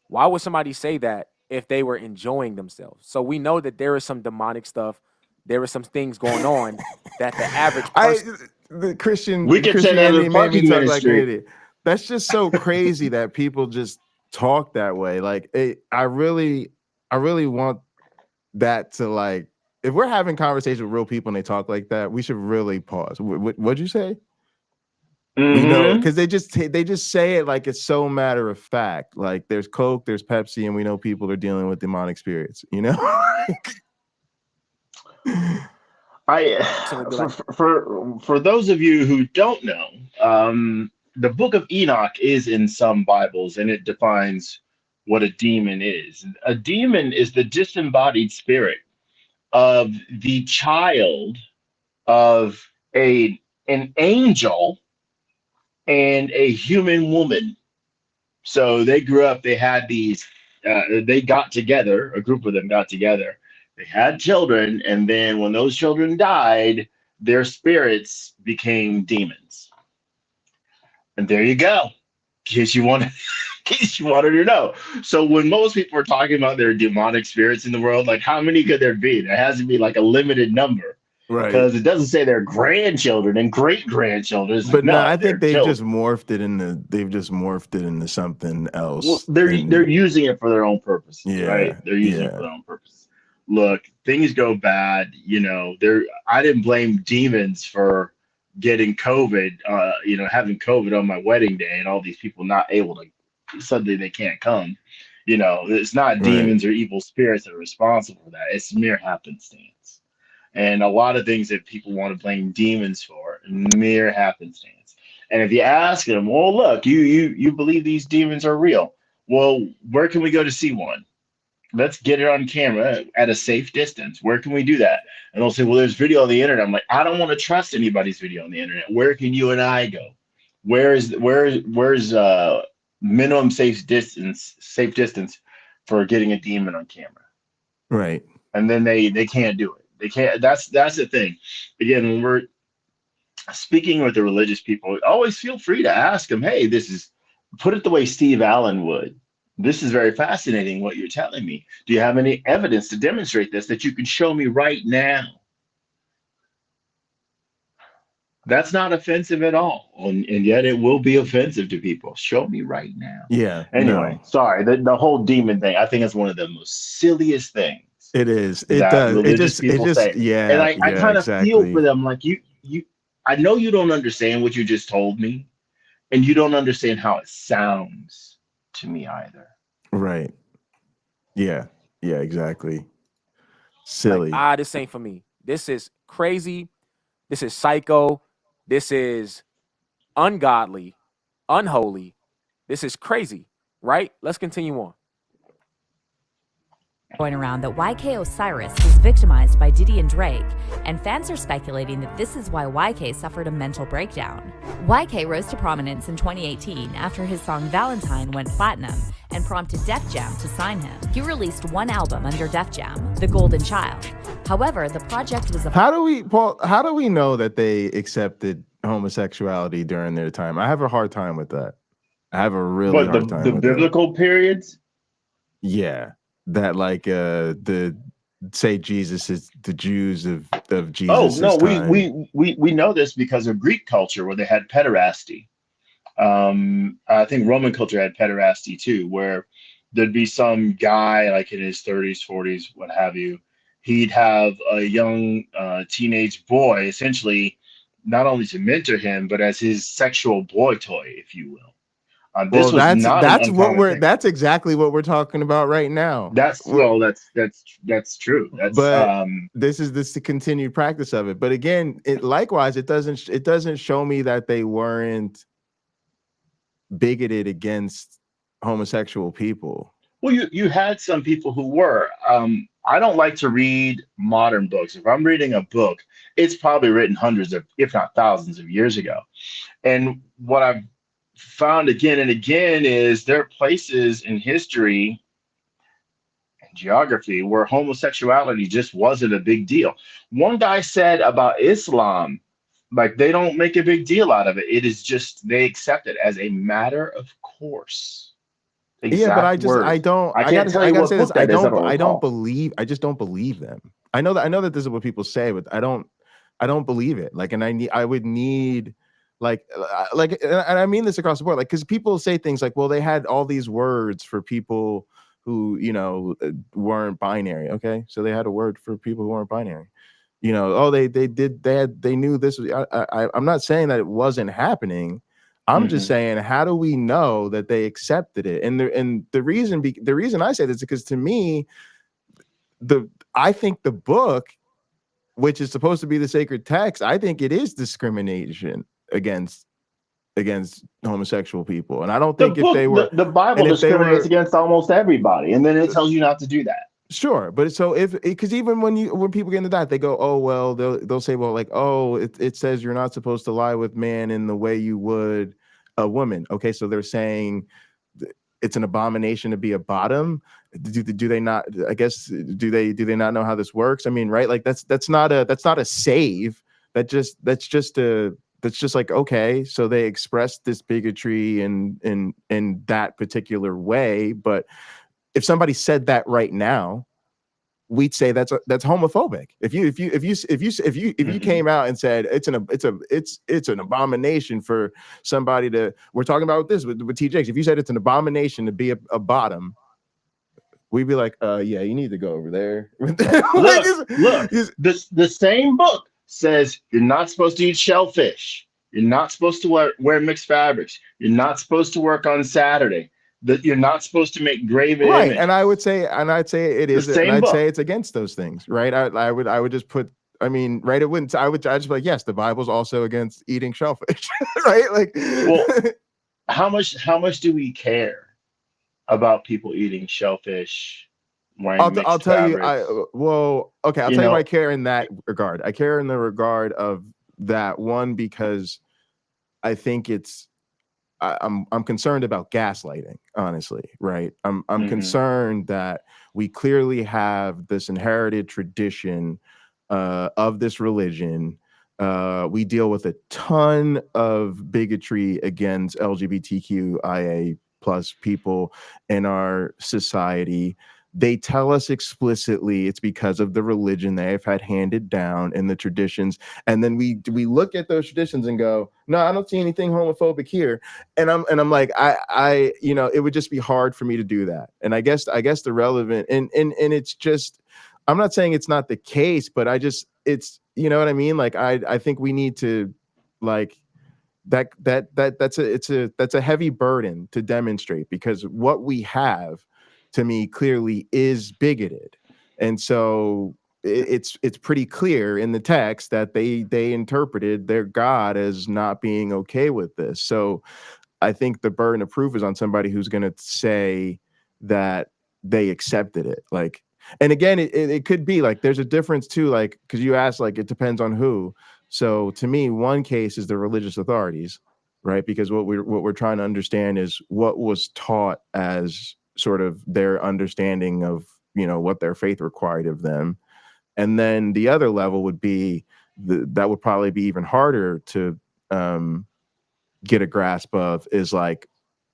Why would somebody say that if they were enjoying themselves? So we know that there is some demonic stuff. There are some things going on that the average person... The Christian... We can say that in the parking ministry. That's just so crazy that people just talk that way. Like, I really want that to, like... If we're having conversations with real people and they talk like that, we should really pause. What'd you say? Mm-hmm. You know, because they just say it like it's so matter of fact. Like there's Coke, there's Pepsi, and we know people are dealing with demonic spirits. You know. For those of you who don't know, the Book of Enoch is in some Bibles, and it defines what a demon is. A demon is the disembodied spirit of the child of an angel and a human woman. So they grew up, they had these, they got together, a group of them got together, they had children, and then when those children died, their spirits became demons. And there you go, in case you wanted to know. So when most people are talking about their demonic spirits in the world, like how many could there be? There has to be like a limited number. Right. Because it doesn't say their grandchildren and great grandchildren. But no, I think they've just morphed it into something else. Well, they're using it for their own purpose. Yeah, right. They're using it for their own purpose. Look, things go bad. You know, I didn't blame demons for getting COVID. You know, having COVID on my wedding day, and all these people not able to, suddenly they can't come. You know, it's not demons or evil spirits that are responsible for that. It's mere happenstance. And a lot of things that people want to blame demons for, mere happenstance. And if you ask them, well, look, you believe these demons are real. Well, where can we go to see one? Let's get it on camera at a safe distance. Where can we do that? And they'll say, well, there's video on the internet. I'm like, I don't want to trust anybody's video on the internet. Where can you and I go? Where's minimum safe distance for getting a demon on camera. Right. And then they can't do it. They can't. That's the thing. Again, when we're speaking with the religious people, always feel free to ask them, hey, put it the way Steve Allen would. This is very fascinating what you're telling me. Do you have any evidence to demonstrate this that you can show me right now? That's not offensive at all. And yet it will be offensive to people. Show me right now. Yeah. Anyway, sorry. The whole demon thing, I think it's one of the most silliest things. It is. It does. Religious people say. Yeah. And I kind of feel for them. Like you, I know you don't understand what you just told me, and you don't understand how it sounds to me either. Right. Yeah. Yeah, exactly. Silly. Like, this ain't for me. This is crazy. This is psycho. This is ungodly, unholy. This is crazy, right? Let's continue on. Going around that YK Osiris was victimized by Diddy and Drake, and fans are speculating that this is why YK suffered a mental breakdown. YK rose to prominence in 2018 after his song Valentine went platinum and prompted Def Jam to sign him. He released one album under Def Jam, The Golden Child. However, the project was How do we know that they accepted homosexuality during their time? I have a hard time with that. I have a really hard time with the biblical periods? Yeah. That like say Jesus is the Jews of Jesus. Oh no, we know this because of Greek culture where they had pederasty. I think Roman culture had pederasty too, where there'd be some guy like in his 30s, 40s, what have you. He'd have a young teenage boy, essentially, not only to mentor him, but as his sexual boy toy, if you will. That's exactly what we're talking about right now. That's true. This is the continued practice of it. But again, likewise, it doesn't show me that they weren't bigoted against homosexual people. Well, you had some people who were. I don't like to read modern books. If I'm reading a book, it's probably written hundreds of, if not thousands of years ago. And what I've found again and again is there are places in history and geography where homosexuality just wasn't a big deal. One guy said about Islam, like they don't make a big deal out of it. It is just they accept it as a matter of course. Yeah, but I just don't believe them. I know that this is what people say, but I don't believe it. Like, and I would need like, and I mean this across the board, like, because people say things like, well, they had all these words for people who, you know, weren't binary. Okay, so they had a word for people who weren't binary. You know, oh, they knew this was. I'm not saying that it wasn't happening. I'm just saying, how do we know that they accepted it? And the reason I say this is because to me, I think the book, which is supposed to be the sacred text, I think it is discrimination against homosexual people. And I don't think the Bible discriminates against almost everybody, and then it tells you not to do that. Sure, but so because even when people get into that, they go, oh well, they'll say, well, like, oh, it says you're not supposed to lie with man in the way you would a woman. Okay, so they're saying it's an abomination to be a bottom. Do they not? I guess do they not know how this works? I mean, right? Like that's not a save. That's just like, okay, so they expressed this bigotry in that particular way, but if somebody said that right now, we'd say that's homophobic. If you came out and said it's an abomination for somebody to, we're talking about this with T. Jakes. If you said it's an abomination to be a bottom, we'd be like, yeah, you need to go over there. Look, the same book says you're not supposed to eat shellfish. You're not supposed to wear mixed fabrics. You're not supposed to work on Saturday. That you're not supposed to make graven right, image. and I'd say it is, and I'd say it's against those things, right? I would just put, I mean, right? It wouldn't. I'd just be like, yes, the Bible's also against eating shellfish, right? Like, well, how much do we care about people eating shellfish? I'll tell you. I'll tell you. I care in that regard. I care in the regard of that one because I think it's I'm concerned about gaslighting, honestly, right? I'm Mhm. concerned that we clearly have this inherited tradition of this religion. We deal with a ton of bigotry against LGBTQIA plus people in our society. They tell us explicitly it's because of the religion they have had handed down and the traditions. And then we look at those traditions and go, no, I don't see anything homophobic here. And I'm like, I you know, it would just be hard for me to do that. And I guess the relevant and it's just, I'm not saying it's not the case, but it's, you know what I mean? Like I think we need to, like, that's a heavy burden to demonstrate, because what we have, to me, clearly is bigoted. And so it's pretty clear in the text that they interpreted their God as not being okay with this. So I think the burden of proof is on somebody who's going to say that they accepted it. Like, and again, it could be like, there's a difference too, like, because you asked, like, it depends on who. So to me, one case is the religious authorities, right? Because what we're trying to understand is what was taught as sort of their understanding of, you know, what their faith required of them. And then the other level would be that would probably be even harder to get a grasp of, is like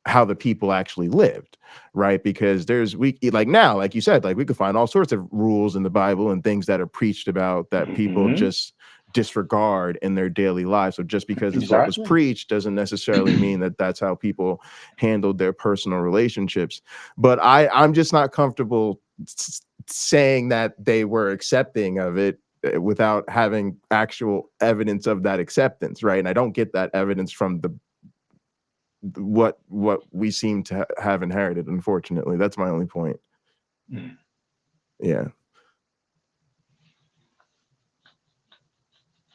how the people actually lived, right? Because like now, like you said, like we could find all sorts of rules in the Bible and things that are preached about that people just disregard in their daily lives. So just because it's what was preached doesn't necessarily mean that that's how people handled their personal relationships. But I'm just not comfortable saying that they were accepting of it without having actual evidence of that acceptance, right? And I don't get that evidence from what we seem to have inherited, unfortunately. That's my only point. Yeah.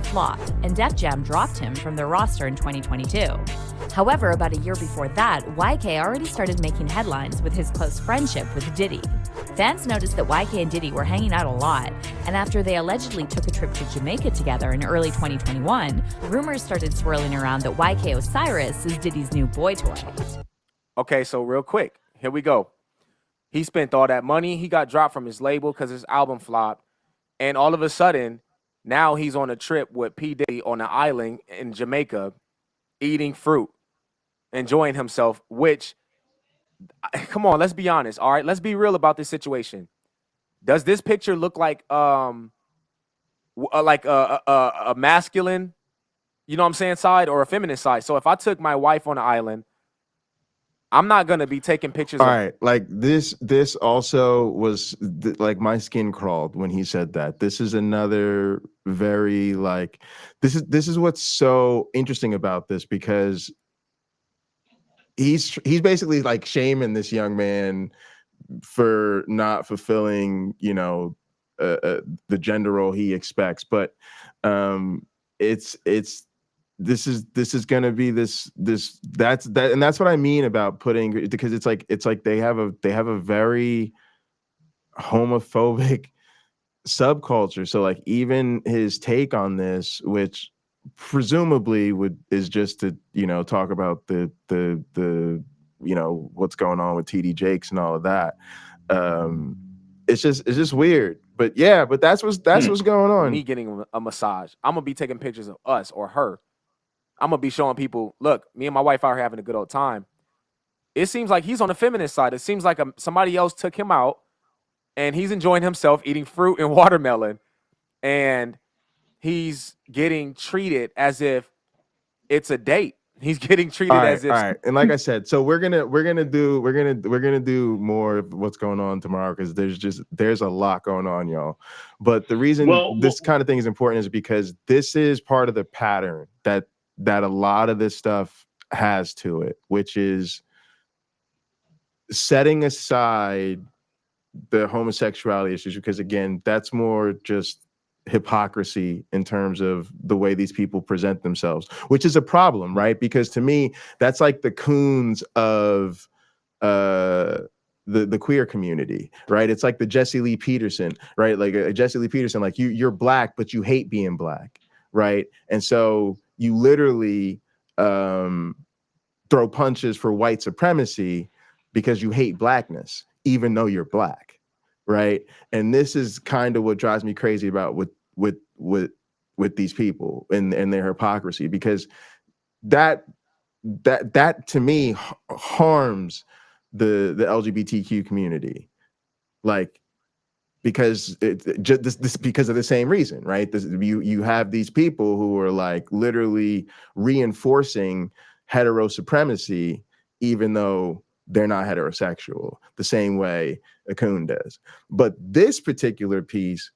Flopped, and Def Jam dropped him from their roster in 2022. However, about a year before that, YK already started making headlines with his close friendship with Diddy. Fans noticed that YK and Diddy were hanging out a lot, and after they allegedly took a trip to Jamaica together in early 2021, rumors started swirling around that YK Osiris is Diddy's new boy toy. Okay, so real quick, here we go. He spent all that money. He got dropped from his label because his album flopped, and all of a sudden, now he's on a trip with P. Diddy on an island in Jamaica, eating fruit, enjoying himself, which, come on, let's be honest, all right? Let's be real about this situation. Does this picture look like a masculine, you know what I'm saying, side, or a feminine side? So if I took my wife on an island, I'm not going to be taking pictures All of... right, like this also was like my skin crawled when he said that. This is another very, like, this is what's so interesting about this, because he's basically like shaming this young man for not fulfilling, you know, the gender role he expects. But this is going to be that's what I mean about putting, because it's like they have a very homophobic subculture. So like even his take on this, which presumably is just to, you know, talk about the you know, what's going on with TD Jakes and all of that. It's just weird. But yeah, but that's what's going on. Me getting a massage. I'm gonna be taking pictures of us or her. I'm gonna be showing people, look, me and my wife are having a good old time. It seems like he's on the feminist side. It seems like somebody else took him out and he's enjoying himself eating fruit and watermelon, and he's getting treated as if it's a date. He's getting treated as if... All right. And like I said, so we're gonna do more of what's going on tomorrow, because there's a lot going on, y'all. But the reason this kind of thing is important is because this is part of the pattern that a lot of this stuff has to it, which is setting aside the homosexuality issues, because again, that's more just hypocrisy in terms of the way these people present themselves, which is a problem, right? Because to me, that's like the coons of the queer community, right? It's like the Jesse Lee Peterson, right? Like Jesse Lee Peterson, like you're black, but you hate being black, right? And so you literally throw punches for white supremacy because you hate blackness, even though you're black, right? And this is kind of what drives me crazy about with these people and their hypocrisy, because that to me harms the LGBTQ community, like, because this because of the same reason, right? You have these people who are like literally reinforcing hetero supremacy, even though they're not heterosexual, the same way Akun does. But this particular piece,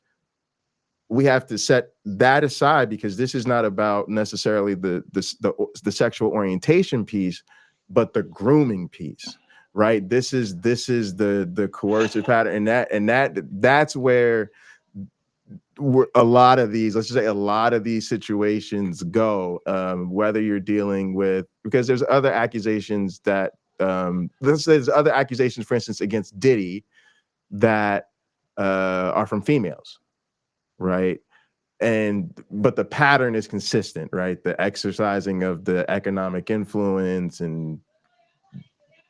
we have to set that aside, because this is not about necessarily the sexual orientation piece, but the grooming piece, right? This is the coercive pattern, and that's where a lot of these, let's just say a lot of these situations go, whether you're dealing with, because there's other accusations that there's other accusations, for instance, against Diddy that are from females, right? But the pattern is consistent, right? The exercising of the economic influence and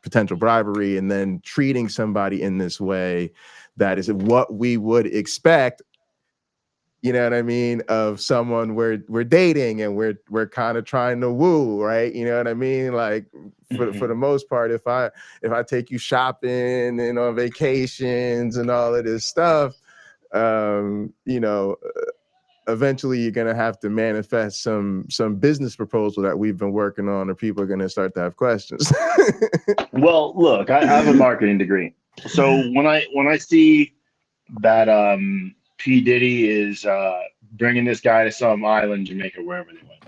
potential bribery, and then treating somebody in this way that is what we would expect, you know what I mean, of someone we're dating and we're kind of trying to woo, right? You know what I mean? Like for the most part, if I take you shopping and on vacations and all of this stuff, you know, eventually you're going to have to manifest some business proposal that we've been working on, or people are going to start to have questions. Well, look, I have a marketing degree. So when I see that P Diddy is bringing this guy to some island, Jamaica, wherever they went,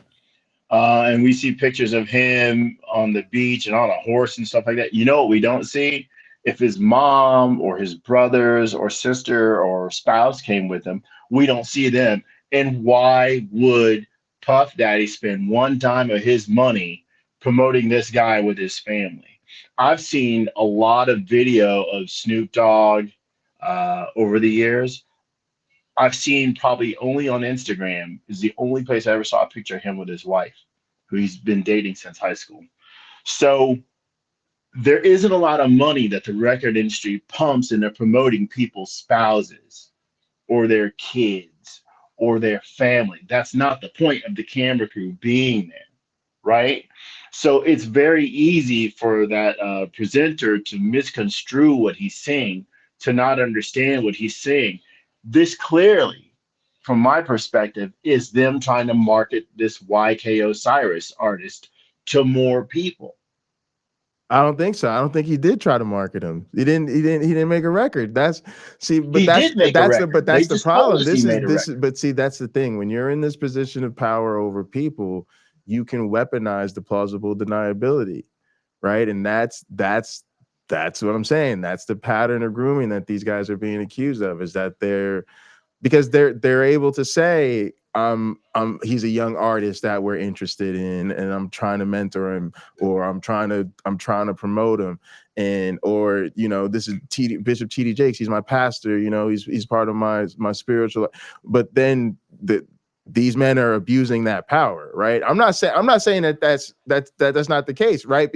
and we see pictures of him on the beach and on a horse and stuff like that, you know what we don't see? If his mom or his brothers or sister or spouse came with him, we don't see them. And why would Puff Daddy spend one dime of his money promoting this guy with his family? I've seen a lot of video of Snoop Dogg over the years. I've seen probably only on Instagram is the only place I ever saw a picture of him with his wife, who he's been dating since high school. So there isn't a lot of money that the record industry pumps into promoting people's spouses or their kids or their family. That's not the point of the camera crew being there, right? So it's very easy for that presenter to misconstrue what he's saying, to not understand what he's saying. This clearly, from my perspective, is them trying to market this YK Osiris artist to more people. I don't think so. I don't think he did try to market him. He didn't make a record. That's the problem. But see, that's the thing. When you're in this position of power over people, you can weaponize the plausible deniability, right? And that's what I'm saying. That's the pattern of grooming that these guys are being accused of, is that they're able to say, he's a young artist that we're interested in, and I'm trying to mentor him, or I'm trying to promote him, and, or, you know, this is Bishop T.D. Jakes, he's my pastor, you know, he's part of my spiritual. But then these men are abusing that power, right? I'm not saying that's not the case, right?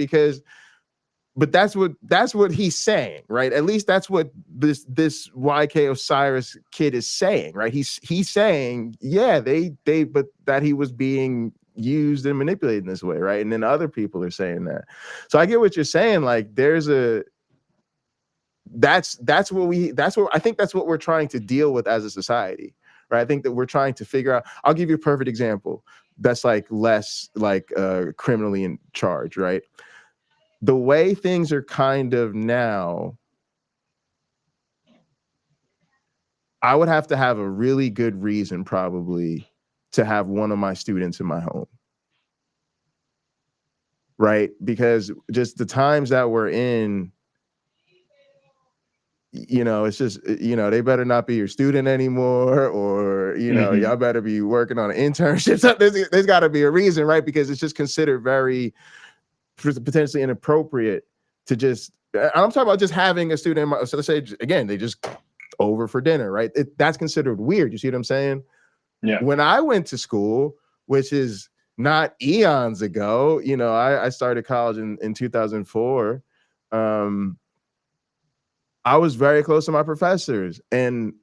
But that's what he's saying, right? At least that's what this YK Osiris kid is saying, right? He's saying, yeah, but that he was being used and manipulated in this way, right? And then other people are saying that. So I get what you're saying. Like, that's what I think that's what we're trying to deal with as a society, right? I think that we're trying to figure out. I'll give you a perfect example that's like less like criminally in charge, right? The way things are kind of now, I would have to have a really good reason probably to have one of my students in my home, right? Because just the times that we're in, you know, it's just, you know, they better not be your student anymore, or, you know, y'all better be working on an internship. So there's got to be a reason, right? Because it's just considered very potentially inappropriate to just, I'm talking about just having a student, so let's say, again, they just over for dinner, right? That's considered weird. You see what I'm saying? Yeah. When I went to school, which is, not eons ago. You know, I started college in 2004. I was very close to my professors, and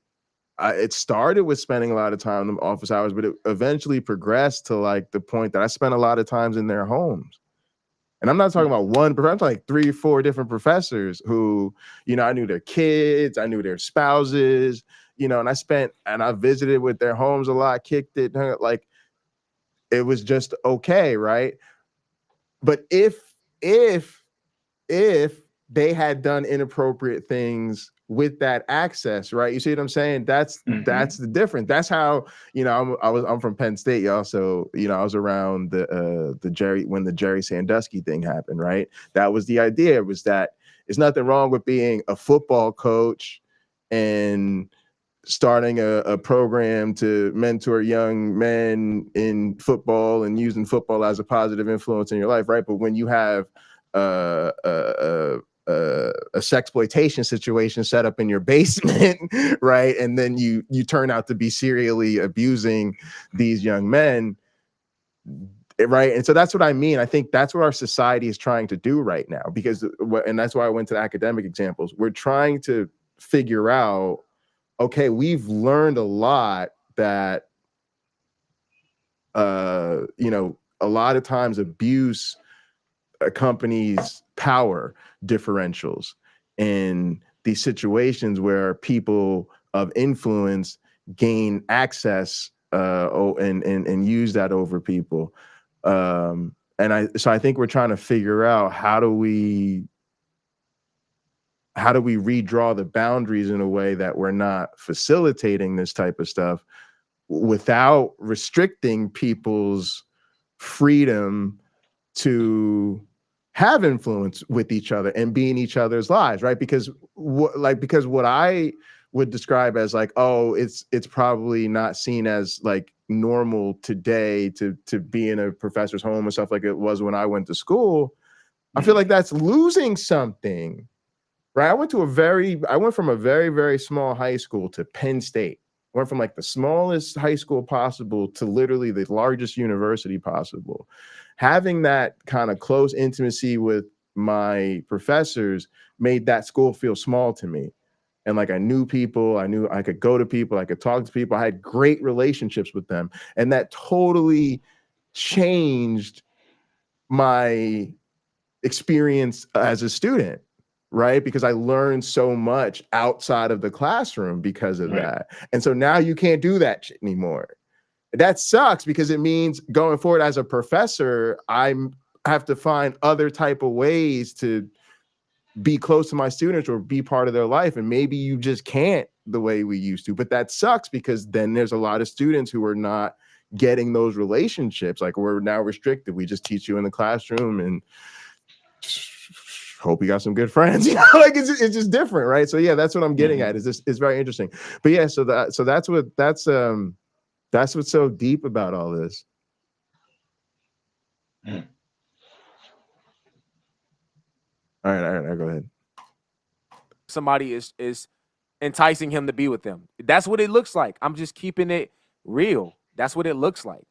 it started with spending a lot of time in the office hours, but it eventually progressed to like the point that I spent a lot of times in their homes. And I'm not talking about one professor, I'm talking like 3 or 4 different professors who, you know, I knew their kids, I knew their spouses, you know, and I visited with their homes a lot, kicked it, like it was just okay, right? But if they had done inappropriate things with that access, right? You see what I'm saying? That's the difference. That's how, you know, I'm from Penn State, y'all. So, you know, I was around when the Jerry Sandusky thing happened, right? That was the idea, was that there's nothing wrong with being a football coach and starting a program to mentor young men in football and using football as a positive influence in your life, right? But when you have a sexploitation situation set up in your basement, right? And then you turn out to be serially abusing these young men, right? And so that's what I mean. I think that's what our society is trying to do right now, and that's why I went to the academic examples. We're trying to figure out, okay, we've learned a lot that, you know, a lot of times abuse accompanies power differentials in these situations where people of influence gain access and use that over people. So I think we're trying to figure out how do we redraw the boundaries in a way that we're not facilitating this type of stuff without restricting people's freedom to have influence with each other and be in each other's lives, right? Because what I would describe as like, oh, it's probably not seen as like normal today to be in a professor's home and stuff like it was when I went to school. I feel like that's losing something, right? I went from a very, very small high school to Penn State. Went from like the smallest high school possible to literally the largest university possible. Having that kind of close intimacy with my professors made that school feel small to me. And like I knew people, I knew I could go to people, I could talk to people. I had great relationships with them. And that totally changed my experience as a student, right? Because I learned so much outside of the classroom because of that. And so now you can't do that shit anymore. That sucks, because it means going forward as a professor, I have to find other type of ways to be close to my students or be part of their life. And maybe you just can't the way we used to, but that sucks, because then there's a lot of students who are not getting those relationships. Like, we're now restricted. We just teach you in the classroom and hope you got some good friends. You know, like it's just different, right? So yeah, that's what I'm getting at. It's very interesting. But yeah, so that's what's so deep about all this. All right, go ahead. Somebody is enticing him to be with them. That's what it looks like. I'm just keeping it real. That's what it looks like.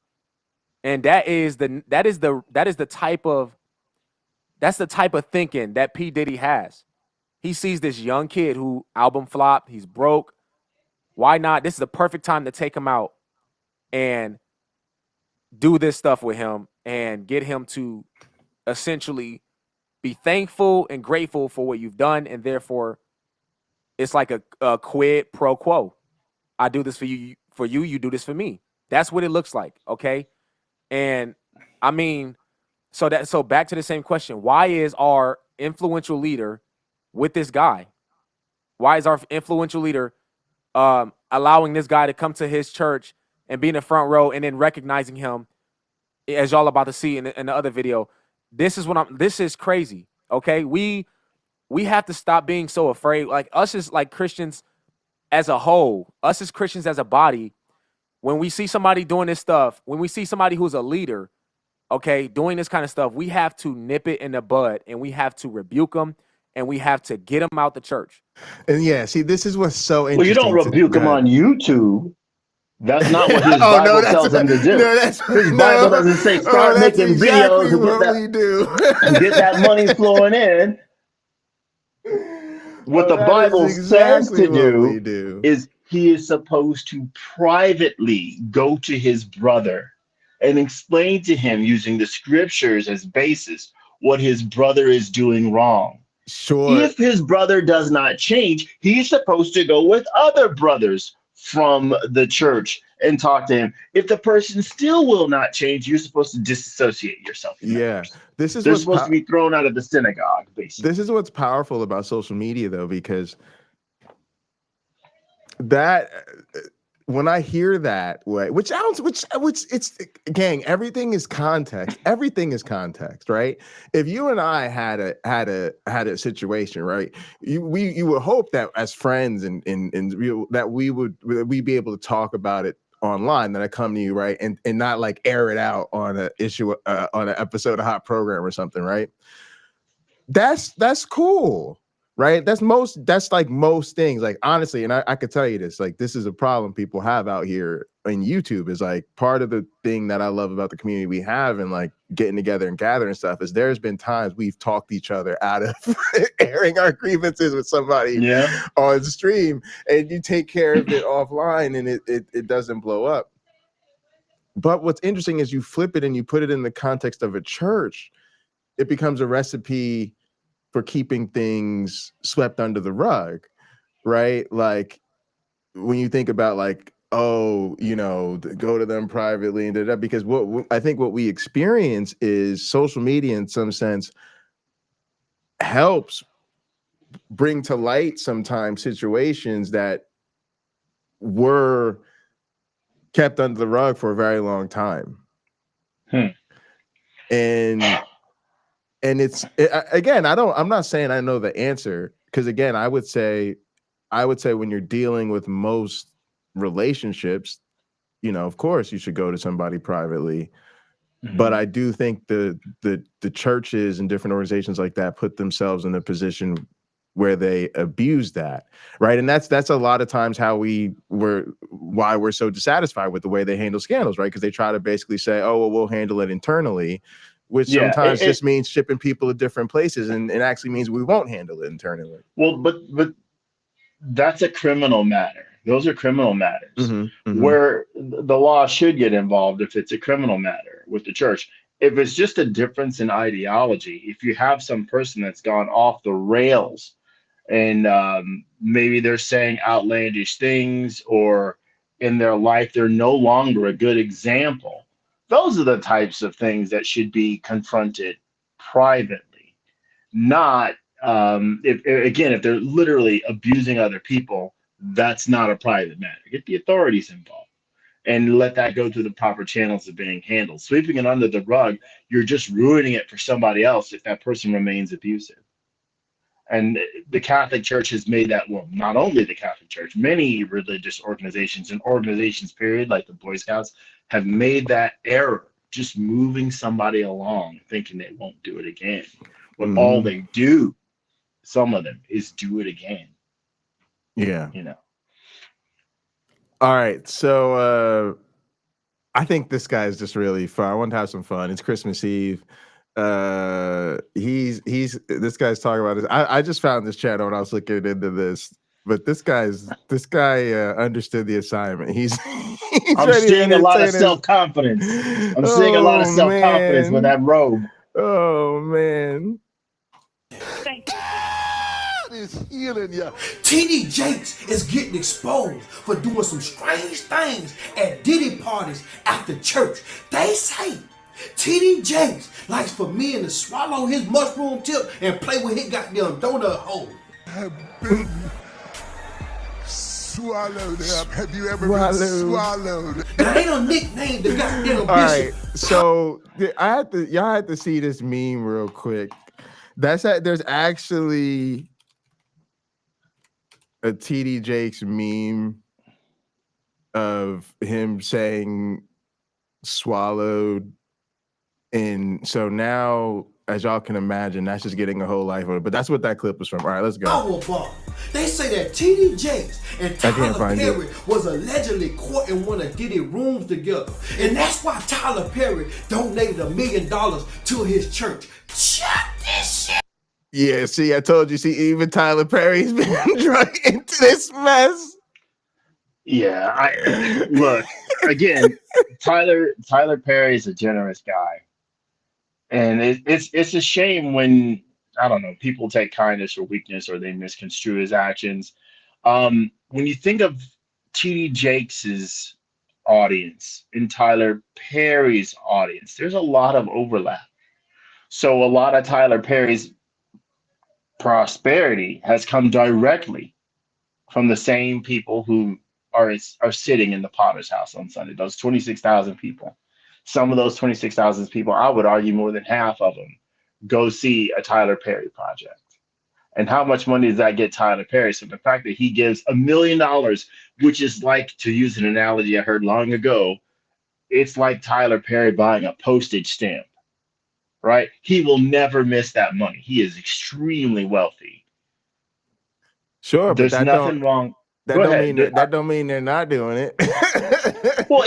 And that's the type of thinking that P. Diddy has. He sees this young kid who album flopped, he's broke. Why not? This is the perfect time to take him out and do this stuff with him and get him to essentially be thankful and grateful for what you've done. And therefore, it's like a quid pro quo. I do this for you, you do this for me. That's what it looks like, okay? And I mean, so back to the same question. Why is our influential leader with this guy? Why is our influential leader allowing this guy to come to his church and be in the front row and then recognizing him, as y'all about to see in the other video? This is crazy, okay? We have to stop being so afraid. Like, us as like Christians as a whole, us as Christians as a body, when we see somebody doing this stuff, when we see somebody who's a leader, okay, doing this kind of stuff, we have to nip it in the bud, and we have to rebuke them, and we have to get them out the church. And yeah, see, this is what's so interesting. Well, you don't rebuke them on YouTube. That's not what his Oh no, Bible tells him to do. His Bible doesn't say start that's making exactly videos and what we do. get that money flowing in. What the that is Bible says exactly to what we do do. is he is supposed to privately go to his brother and explain to him using the scriptures as basis what his brother is doing wrong. Sure. If his brother does not change, he's supposed to go with other brothers from the church and talk to him. If the person still will not change, you're supposed to disassociate yourself from that Yeah. person. This is They're what's supposed to be thrown out of the synagogue, basically. this is what's powerful about social media, though, because that when I hear that way, which it's gang, everything is context. Everything is context, right? If you and I had a situation, right? You would hope that as friends and that we'd be able to talk about it online, that I come to you, right, and not like air it out on an issue on an episode of Hot Program or something, right? That's cool, right? That's like most things. Like honestly, and I could tell you this, like this is a problem people have out here in YouTube, is like part of the thing that I love about the community we have and like getting together and gathering stuff is there's been times we've talked each other out of airing our grievances with somebody on stream, and you take care of it offline and it doesn't blow up. But what's interesting is you flip it and you put it in the context of a church, it becomes a recipe for keeping things swept under the rug, right? Like when you think about like, oh, you know, go to them privately and that, because what I think what we experience is social media in some sense helps bring to light sometimes situations that were kept under the rug for a very long time. And it's again, I'm not saying I know the answer, because again, I would say when you're dealing with most relationships, you know, of course you should go to somebody privately. But I do think the churches and different organizations like that put themselves in a position where they abuse that, right? And that's a lot of times why we're so dissatisfied with the way they handle scandals, right? Because they try to basically say, oh, well, we'll handle it internally, which sometimes just means shipping people to different places, and it actually means we won't handle it internally. Well, but that's a criminal matter. Those are criminal matters where the law should get involved if it's a criminal matter with the church. If it's just a difference in ideology, if you have some person that's gone off the rails and maybe they're saying outlandish things, or in their life they're no longer a good example, those are the types of things that should be confronted privately, not if they're literally abusing other people. That's not a private matter. Get the authorities involved and let that go through the proper channels of being handled. Sweeping it under the rug, you're just ruining it for somebody else if that person remains abusive. And the Catholic Church has made that, well, not only the Catholic Church, many religious organizations and organizations, period, like the Boy Scouts, have made that error, just moving somebody along, thinking they won't do it again. When all they do, some of them, is do it again. Yeah. You know. All right. So I think this guy is just really fun. I want to have some fun. It's Christmas Eve. This guy's talking about this. I just found this channel when I was looking into this, but this guy understood the assignment. I'm seeing a lot of self-confidence. I'm seeing a lot of self-confidence with that robe. Oh man. TD Jakes is getting exposed for doing some strange things at Diddy parties after church. They say TD Jakes likes for men to swallow his mushroom tip and play with his goddamn donut hole. Have been swallowed up. Have you ever been swallowed? Now ain't no nickname the goddamn bishop. All right, so y'all had to see this meme real quick. There's actually a TD Jakes meme of him saying swallowed. And so now as y'all can imagine, that's just getting a whole life of it. But that's what that clip was from. All right, let's go. Our bar. They say that T.D. Jakes and Tyler Perry was allegedly caught in one of Diddy rooms together. And that's why Tyler Perry donated $1 million to his church. Check this shit. Yeah, see, I told you. See, even Tyler Perry's been dragged into this mess. Yeah, look, again, Tyler Perry is a generous guy. And it's a shame when, I don't know, people take kindness for weakness or they misconstrue his actions. When you think of T.D. Jakes' audience and Tyler Perry's audience, there's a lot of overlap. So a lot of Tyler Perry's prosperity has come directly from the same people who are sitting in the Potter's house on Sunday, those 26,000 people. Some of those 26,000 people, I would argue more than half of them, go see a Tyler Perry project. And how much money does that get Tyler Perry? So the fact that he gives $1 million, which is like, to use an analogy I heard long ago, it's like Tyler Perry buying a postage stamp, right? He will never miss that money. He is extremely wealthy. Sure, there's but nothing wrong. That don't mean they're not doing it. Well,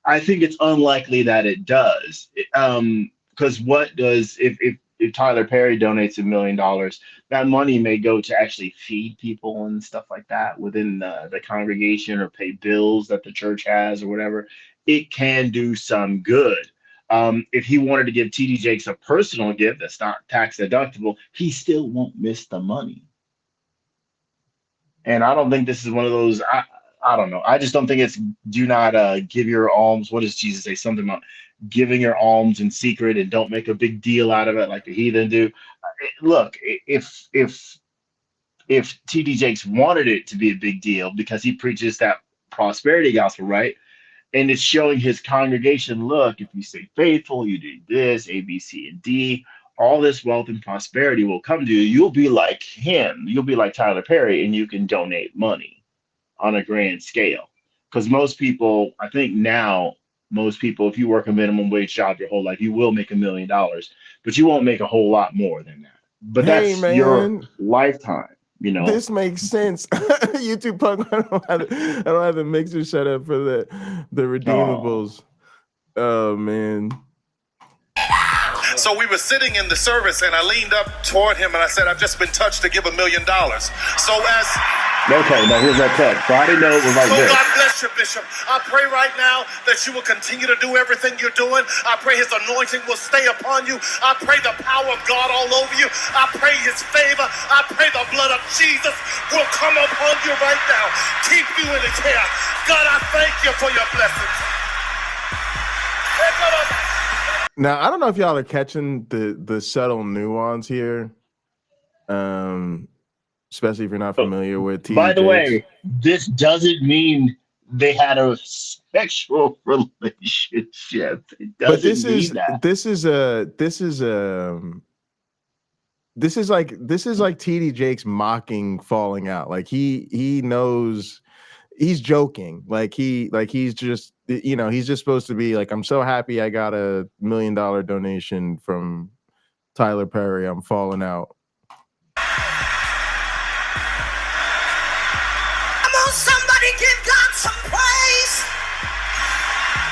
I think it's unlikely that it does. Because what does if Tyler Perry donates $1 million, that money may go to actually feed people and stuff like that within the congregation or pay bills that the church has or whatever. It can do some good. If he wanted to give T.D. Jakes a personal gift that's not tax deductible, he still won't miss the money. And I don't think this is one of those, I don't know. I just don't think it's do not give your alms. What does Jesus say? Something about giving your alms in secret and don't make a big deal out of it like the heathen do. Look, if T.D. Jakes wanted it to be a big deal because he preaches that prosperity gospel, right? And it's showing his congregation, look, if you stay faithful, you do this, A, B, C, and D, all this wealth and prosperity will come to you. You'll be like him. You'll be like Tyler Perry, and you can donate money on a grand scale. Because most people, I think now, if you work a minimum wage job your whole life, you will make $1 million, but you won't make a whole lot more than that. But that's your lifetime, you know. This makes sense. YouTube punk, I don't have the mixer set up for the redeemables. Oh man. So we were sitting in the service and I leaned up toward him and I said, I've just been touched to give $1 million. So as okay, now here's that text. So I didn't know it was like this. God bless you, Bishop. I pray right now that you will continue to do everything you're doing. I pray his anointing will stay upon you. I pray the power of God all over you. I pray his favor. I pray the blood of Jesus will come upon you right now. Keep you in his care. God, I thank you for your blessings. Now, I don't know if y'all are catching the subtle nuance here, especially if you're not familiar with T.D. By the way, this doesn't mean they had a sexual relationship. It doesn't mean that. This is like T.D. Jakes mocking falling out. Like he knows he's joking. Like he's just, you know, he's just supposed to be like, I'm so happy I got $1 million donation from Tyler Perry. I'm falling out. Come on, somebody give God some praise.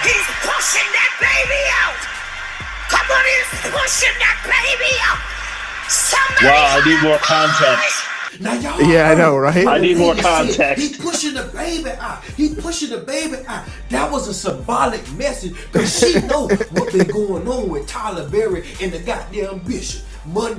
He's pushing that baby out. Come on, he's pushing that baby out. Somebody wow, I need more context. Now y'all I know, right? I need more context. He's pushing the baby out. He's pushing the baby out. That was a symbolic message because she know what been going on with Tyler Perry and the goddamn bishop.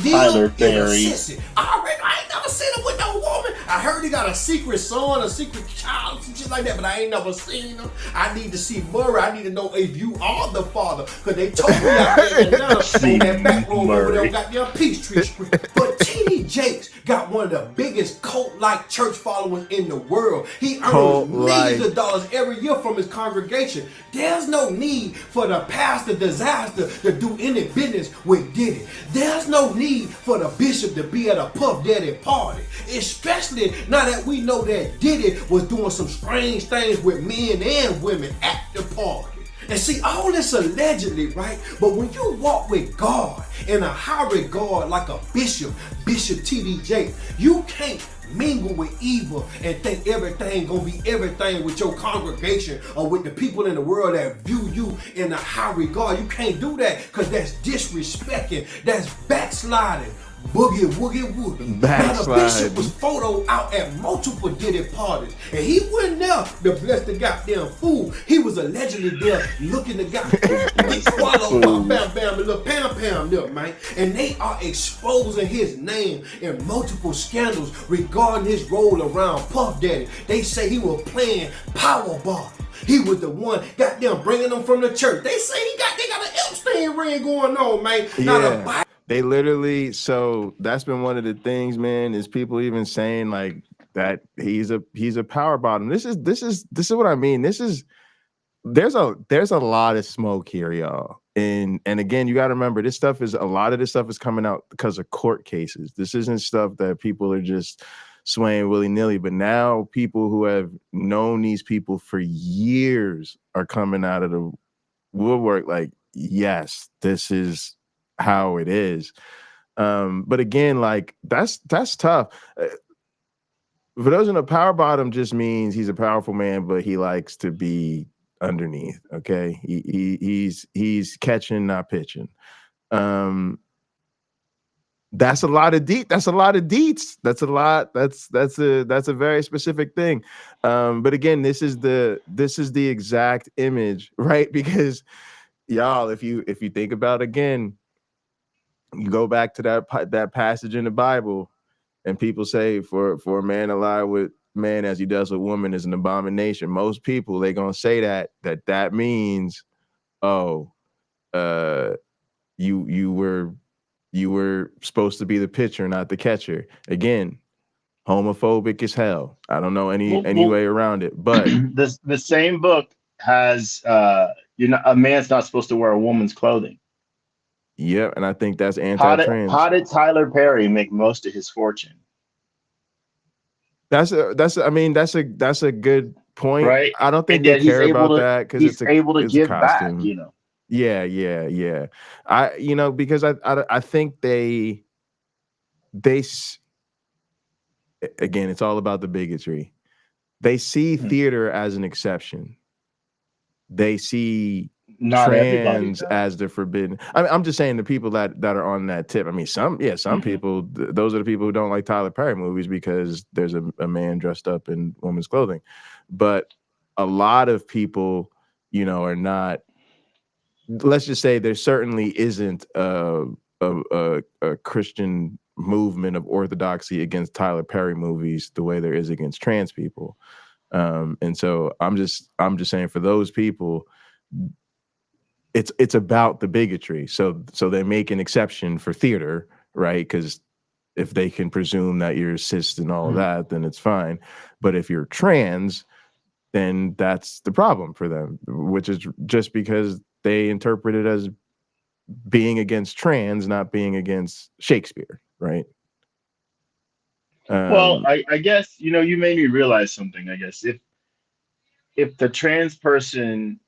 Tyler Perry. I ain't never seen him with no woman. I heard he got a secret son, a secret child, some shit like that, but I ain't never seen him. I need to see Murray. I need to know if you are the father, because they told me out there in Atlanta on that back room over there on goddamn Peachtree Street. But T.D. Jakes got one of the biggest cult-like church followers in the world. He earns millions of dollars every year from his congregation. There's no need for the pastor disaster to do any business with Diddy. There's no need for the bishop to be at a Puff Daddy party, especially now that we know that Diddy was doing some strange things with men and women at the party. And see, all this allegedly, right? But when you walk with God in a high regard like a Bishop T.D. Jakes, you can't mingle with evil and think everything gonna be everything with your congregation or with the people in the world that view you in a high regard. You can't do that because that's disrespecting, that's backsliding. Boogie woogie woogie. Now the bishop was photoed out at multiple Diddy parties, and he wasn't there to bless the goddamn fool. He was allegedly there looking the goddamn swallow bam bam and little pam pam there, man. And they are exposing his name in multiple scandals regarding his role around Puff Daddy. They say he was playing Powerball. He was the one goddamn bringing them from the church. They say they got an Epstein ring going on, man. Yeah. They literally, so that's been one of the things, man, is people even saying like that he's a power bottom. This is what I mean. There's a lot of smoke here, y'all. And again, you got to remember, a lot of this stuff is coming out because of court cases. This isn't stuff that people are just swaying willy-nilly, but now people who have known these people for years are coming out of the woodwork like, yes, this is how it is. But again, like that's tough. For those in a power bottom just means he's a powerful man, but he likes to be underneath. Okay, he's catching, not pitching. That's a lot of deets. That's a lot. That's a very specific thing. But again, this is the exact image, right? Because y'all, if you think about it again, you go back to that passage in the Bible, and people say for a man to lie with man as he does with woman is an abomination. Most people, they're gonna say that means, oh, you were supposed to be the pitcher, not the catcher. Again, homophobic as hell. I don't know any way around it. But the same book has a man's not supposed to wear a woman's clothing. Yeah, and I think that's anti-trans. How did Tyler Perry make most of his fortune? That's a good point. Right? I don't think they care about that because he's able to give back, Yeah. Because I think they again, it's all about the bigotry. They see theater as an exception. They see trans as the forbidden. I mean, I'm just saying the people that are on that tip. I mean, some people, those are the people who don't like Tyler Perry movies because there's a man dressed up in woman's clothing. But a lot of people, are not. Let's just say there certainly isn't a Christian movement of orthodoxy against Tyler Perry movies the way there is against trans people. And so I'm just saying for those people, it's about the bigotry. So they make an exception for theater, right? Because if they can presume that you're cis and all of that, then it's fine. But if you're trans, then that's the problem for them, which is just because they interpret it as being against trans, not being against Shakespeare, right? Well, I guess, you made me realize something, I guess. If the trans person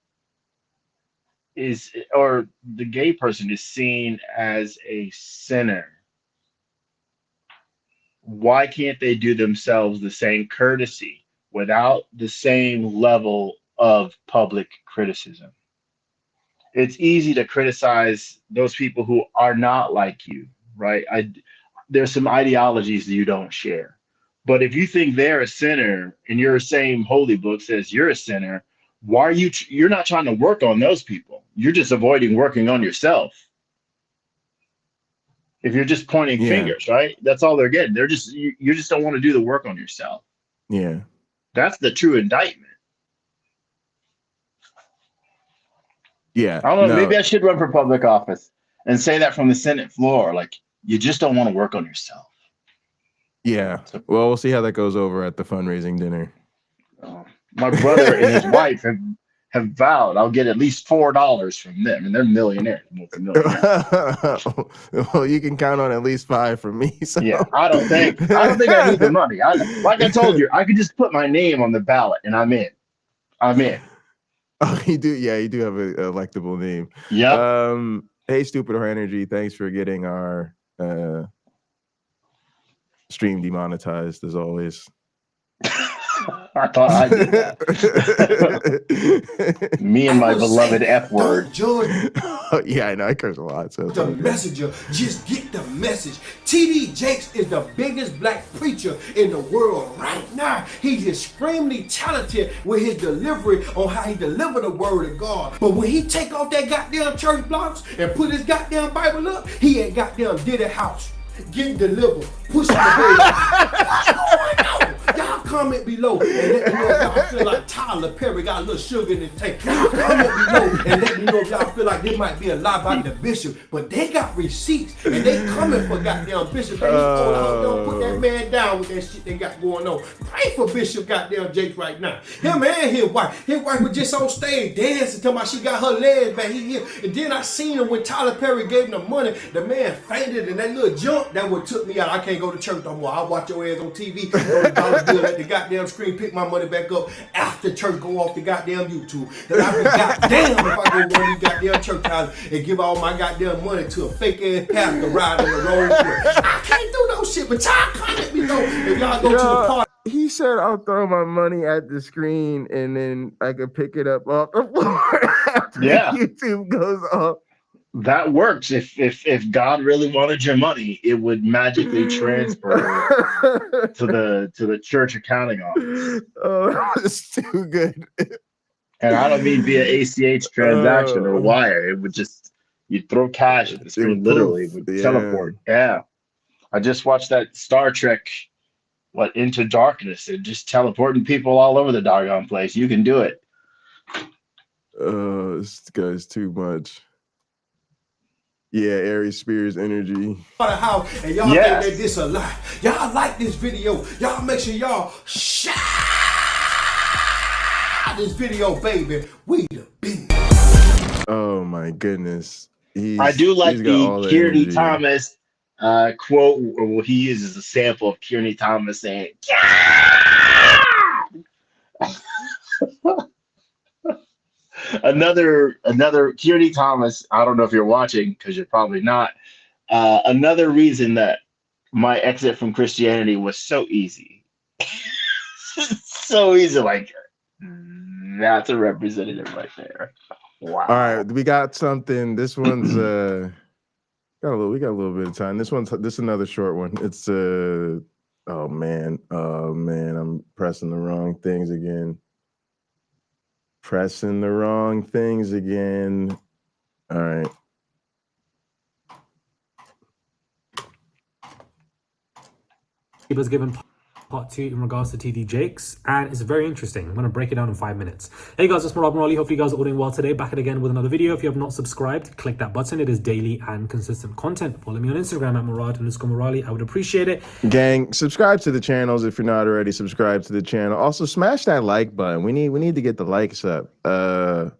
or the gay person is seen as a sinner, why can't they do themselves the same courtesy without the same level of public criticism? It's easy to criticize those people who are not like you, right? There's some ideologies that you don't share. But if you think they're a sinner and your same holy book says you're a sinner, why are you're not trying to work on those people? You're just avoiding working on yourself. If you're just pointing fingers, right? That's all they're getting. You just don't want to do the work on yourself. Yeah. That's the true indictment. Yeah. I don't know. Maybe I should run for public office and say that from the Senate floor. Like, you just don't want to work on yourself. Yeah. Well, we'll see how that goes over at the fundraising dinner. My brother and his wife have vowed I'll get at least $4 from them, and they're millionaires. Well, you can count on at least 5 from me. So. Yeah, I don't think I need the money. Like I told you, I could just put my name on the ballot, and I'm in. Oh, you do. Yeah, you do have a electable name. Yeah. Hey, Stupid or Energy. Thanks for getting our stream demonetized as always. I thought I did that. Me and my beloved F word. Oh, yeah, I know. I curse a lot. So The messenger, just get the message. TD Jakes is the biggest black preacher in the world right now. He's extremely talented with his delivery on how he delivered the word of God. But when he take off that goddamn church blocks and put his goddamn Bible up, he ain't goddamn Diddy house. Getting delivered, pushing the baby. What's going on? Y'all comment below and let me know if y'all feel like Tyler Perry got a little sugar in his tank. Y'all comment below and let me know if y'all feel like there might be a lie about the bishop. But they got receipts and they coming for goddamn Bishop. They don't put that man down with that shit they got going on. Pray for Bishop goddamn Jakes right now. Him and his wife. His wife was just on stage dancing, talking about she got her legs back here. And then I seen him when Tyler Perry gave him the money. The man fainted and that little jump, that what took me out. I can't go to church no more. I'll watch your ass on TV. $30 bill at the goddamn screen, pick my money back up after church, go off the goddamn YouTube. Cause I be goddamn if I go to one of these goddamn church houses and give all my goddamn money to a fake ass pastor riding the road. I can't do no shit, but y'all comment below if y'all go to the party. He said, I'll throw my money at the screen and then I could pick it up off the floor after YouTube goes off. That works. If God really wanted your money, it would magically transfer to the church accounting office. Oh, that's too good. And I don't mean via ACH transaction or wire. It would just, you'd throw cash at the screen, literally. It would teleport. Yeah. I just watched that Star Trek, Into Darkness. It just teleporting people all over the doggone place. You can do it. This guy's too much. Yeah, Aries Spears energy. And y'all think that this a lie. Y'all like this video. Y'all make sure y'all share this video, baby. We the big. Oh my goodness. I do like the Kearney Thomas quote, or he uses a sample of Kearney Thomas saying, Another Kearney Thomas, I don't know if you're watching because you're probably not. Another reason that my exit from Christianity was so easy. So easy, like that's a representative right there. Wow. All right, we got something. This one's we got a little bit of time. This is another short one. It's oh man, I'm pressing the wrong things again. All right. He was given part 2 in regards to TD Jakes, and it's very interesting. I'm going to break it down in 5 minutes. Hey guys, it's Murad Morali. Hopefully you guys are all doing well today. Back again with another video. If you have not subscribed, click that button. It is daily and consistent content. Follow me on Instagram at Murad_Morali. I would appreciate it. Gang, subscribe to the channels if you're not already subscribed to the channel. Also, smash that like button. We need to get the likes up. But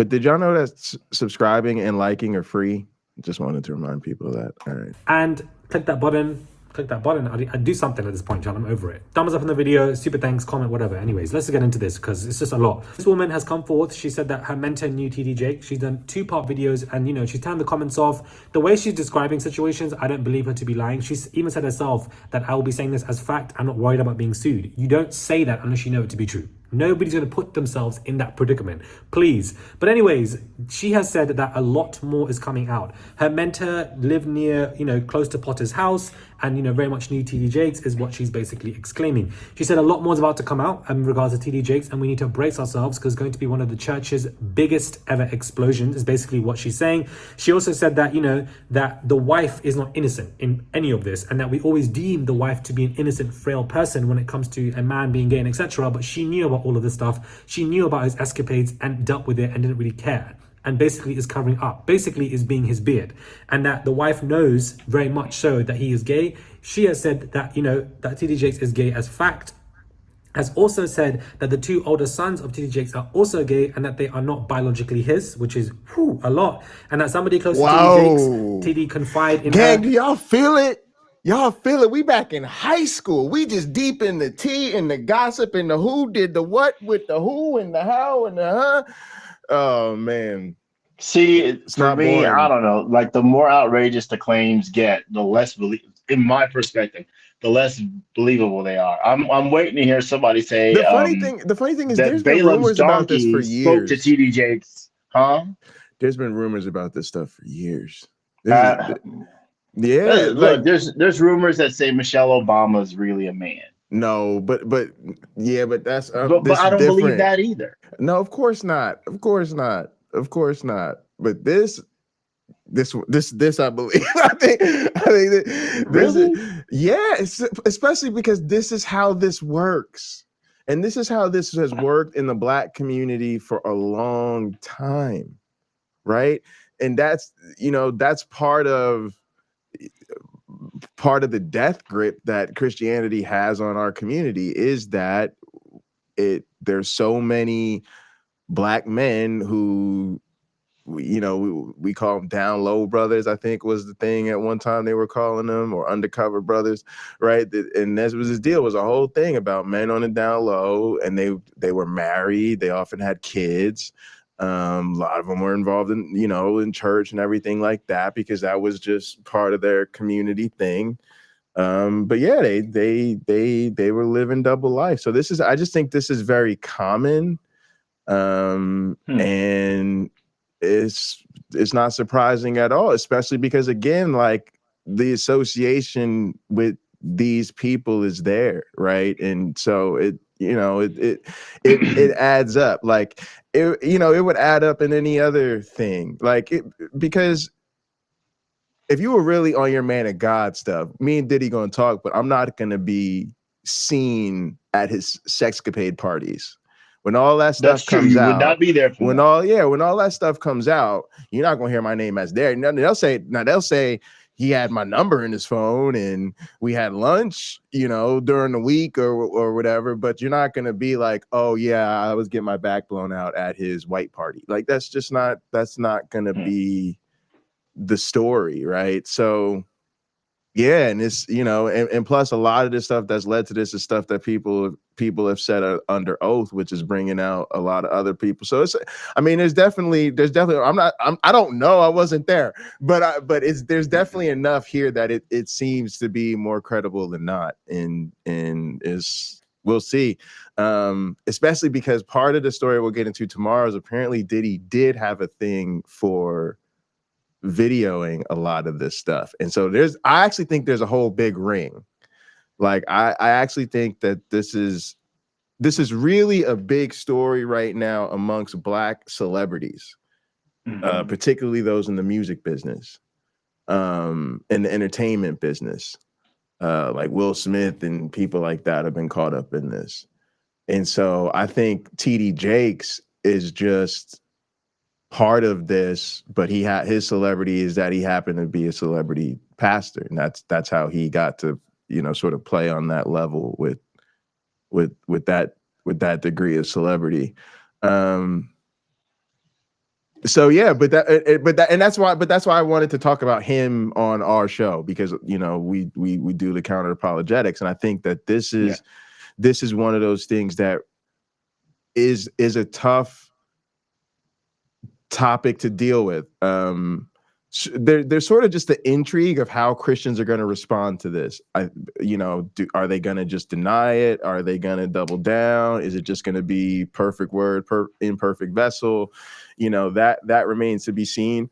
did y'all know that subscribing and liking are free? Just wanted to remind people of that. All right. And click that button. I do something at this point, John. I'm over it. Thumbs up in the video, super thanks, comment, whatever. Anyways, let's get into this because it's just a lot. This woman has come forth. She said that her mentor knew TD Jakes. She's done 2-part videos and, she's turned the comments off. The way she's describing situations, I don't believe her to be lying. She's even said herself that I will be saying this as fact. I'm not worried about being sued. You don't say that unless you know it to be true. Nobody's going to put themselves in that predicament, please. But anyways, she has said that a lot more is coming out. Her mentor lived near, close to Potter's house and, very much knew TD Jakes is what she's basically exclaiming. She said a lot more is about to come out in regards to TD Jakes and we need to brace ourselves because it's going to be one of the church's biggest ever explosions is basically what she's saying. She also said that, that the wife is not innocent in any of this and that we always deem the wife to be an innocent, frail person when it comes to a man being gay and etc. But she knew about all of this stuff. She knew about his escapades and dealt with it and didn't really care. And basically is covering up, basically is being his beard. And that the wife knows very much so that he is gay. She has said that, that TD Jakes is gay as fact. Has also said that the 2 older sons of TD Jakes are also gay and that they are not biologically his, which is a lot. And that somebody close to TD Jakes, TD confide in her. Do y'all feel it? Y'all feel it? We back in high school. We just deep in the tea and the gossip and the who did the what with the who and the how and the huh. Oh man. See, It's for not me, boring. I don't know. Like the more outrageous the claims get, the less in my perspective, the less believable they are. I'm waiting to hear somebody say The funny thing is that there's been Balaam's rumors about this for donkey spoke to years. TD Jakes, huh? There's been rumors about this stuff for years. Yeah, like look, there's rumors that say Michelle Obama is really a man. no, but yeah, but that's But this I is don't believe different. that either. No, of course not. Of course not. Of course not. But this I believe. I think that Really? yeah, especially because this is how this works. And this is how this has worked in the Black community for a long time. Right? And that's, that's part of the death grip that Christianity has on our community is that there's so many Black men who we call them down low brothers, I think was the thing at one time they were calling them, or undercover brothers, right? And this was his deal, was a whole thing about men on the down low, and they were married, they often had kids. A lot of them were involved in, in church and everything like that, because that was just part of their community thing. But yeah, they were living double life. So I just think this is very common. And it's not surprising at all, especially because, again, like the association with these people is there, right? And so it adds up. Like it would add up in any other thing, because if you were really on your man of God stuff, me and Diddy gonna talk, but I'm not gonna be seen at his sexcapade parties. When all that stuff comes out, you would not be there for when all that stuff comes out, you're not gonna hear my name as there. They'll say he had my number in his phone and we had lunch, during the week or whatever. But you're not gonna be like, oh yeah, I was getting my back blown out at his white party. Like that's not gonna be the story, right? So yeah, and it's and plus a lot of this stuff that's led to this is stuff that people have said under oath, which is bringing out a lot of other people. So there's definitely I don't know, I wasn't there, but there's definitely enough here that it seems to be more credible than not, and we'll see. Especially because part of the story we'll get into tomorrow is apparently Diddy did have a thing for videoing a lot of this stuff, and so I actually think there's a whole big ring. Like I actually think that this is really a big story right now amongst Black celebrities, particularly those in the music business, in the entertainment business, like Will Smith and people like that have been caught up in this. And so I think TD Jakes is just part of this, but his celebrity is that he happened to be a celebrity pastor, and that's how he got to sort of play on that level with that degree of celebrity. So yeah, but that's why I wanted to talk about him on our show, because we do the counter apologetics, and I think that this is one of those things that is a tough topic to deal with. There's sort of just the intrigue of how Christians are going to respond to this. Are they going to just deny it? Are they going to double down? Is it just going to be perfect word, imperfect vessel? That remains to be seen.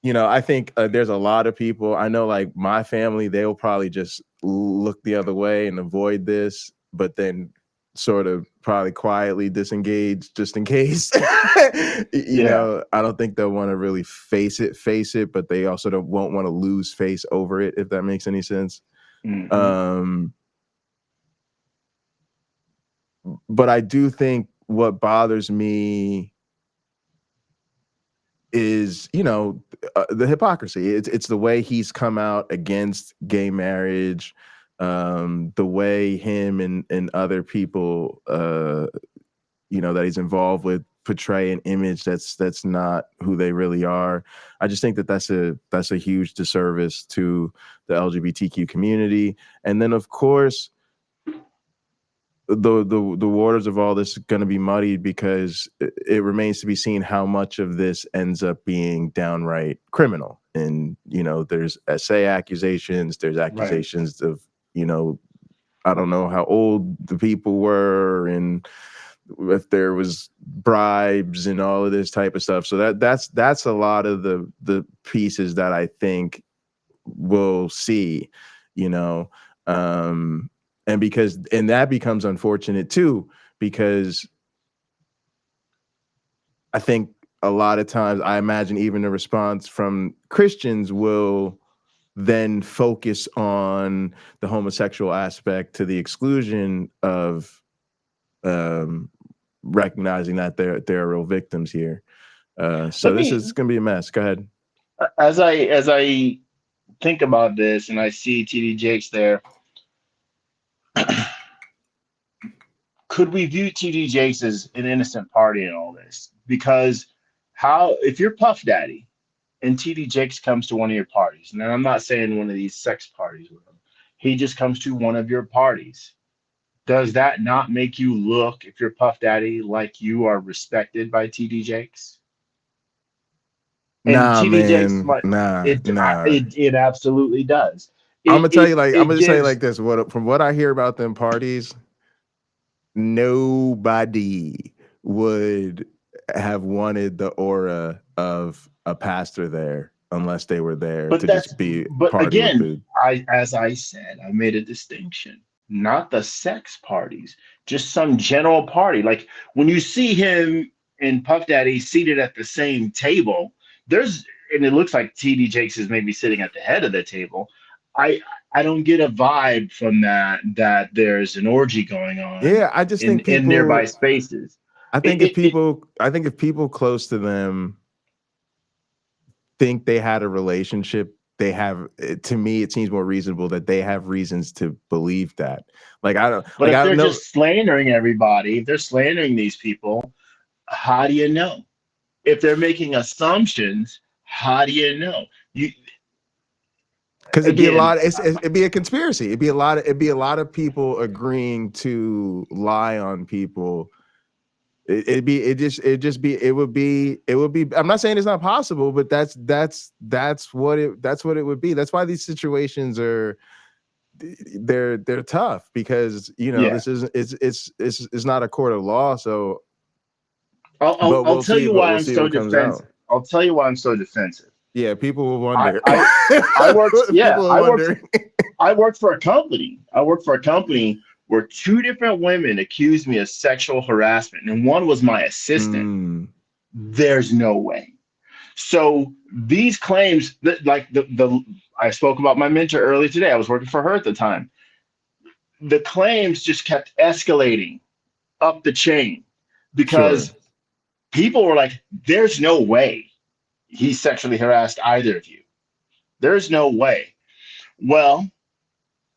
I think there's a lot of people I know, like my family, they'll probably just look the other way and avoid this, but then sort of probably quietly disengage just in case. I don't think they'll want to really face it, but they also won't want to lose face over it, if that makes any sense. But I do think what bothers me is the hypocrisy. It's the way he's come out against gay marriage, the way him and other people that he's involved with portray an image that's not who they really are. I just think that that's a huge disservice to the LGBTQ community. And then of course the waters of all this is going to be muddied because it remains to be seen how much of this ends up being downright criminal. And there's SA accusations, there's accusations of I don't know how old the people were and if there was bribes and all of this type of stuff. So that's a lot of the pieces that I think we'll see, and that becomes unfortunate too, because I think a lot of times, I imagine even the response from Christians will then focus on the homosexual aspect to the exclusion of recognizing that there are real victims here. So this is going to be a mess. Go ahead. As I think about this and I see TD Jakes there, could we view TD Jakes as an innocent party in all this? Because if you're Puff Daddy and TD Jakes comes to one of your parties, and I'm not saying one of these sex parties with him, he just comes to one of your parties, does that not make you look, if you're Puff Daddy, like you are respected by TD Jakes? And TD Jakes, it absolutely does. I'm gonna tell you like this. From what I hear about them parties, nobody would have wanted the aura of a pastor there unless they were there to just be. But again, as I said, I made a distinction. Not the sex parties, just some general party. Like when you see him and Puff Daddy seated at the same table, and it looks like TD Jakes is maybe sitting at the head of the table. I don't get a vibe from that there's an orgy going on. Yeah, I just think in nearby spaces. I think if people close to them think they had a relationship, to me it seems more reasonable that they have reasons to believe that. Like I don't. But like, if they're just slandering everybody, if they're slandering these people, how do you know? If they're making assumptions, how do you know? Because it'd be a lot. It'd be a conspiracy. It'd be a lot of people agreeing to lie on people. It would be. I'm not saying it's not possible, but that's what it would be. That's why these situations are. They're tough because this is it's not a court of law. So I'll tell you why I'm so defensive. I'll tell you why I'm so defensive. Yeah, people will wonder. I worked for a company. I worked for a company where two different women accused me of sexual harassment, and one was my assistant. There's no way. So these claims, like I spoke about my mentor earlier today. I was working for her at the time. The claims just kept escalating up the chain because people were like, "There's no way he sexually harassed either of you. There's no way." Well,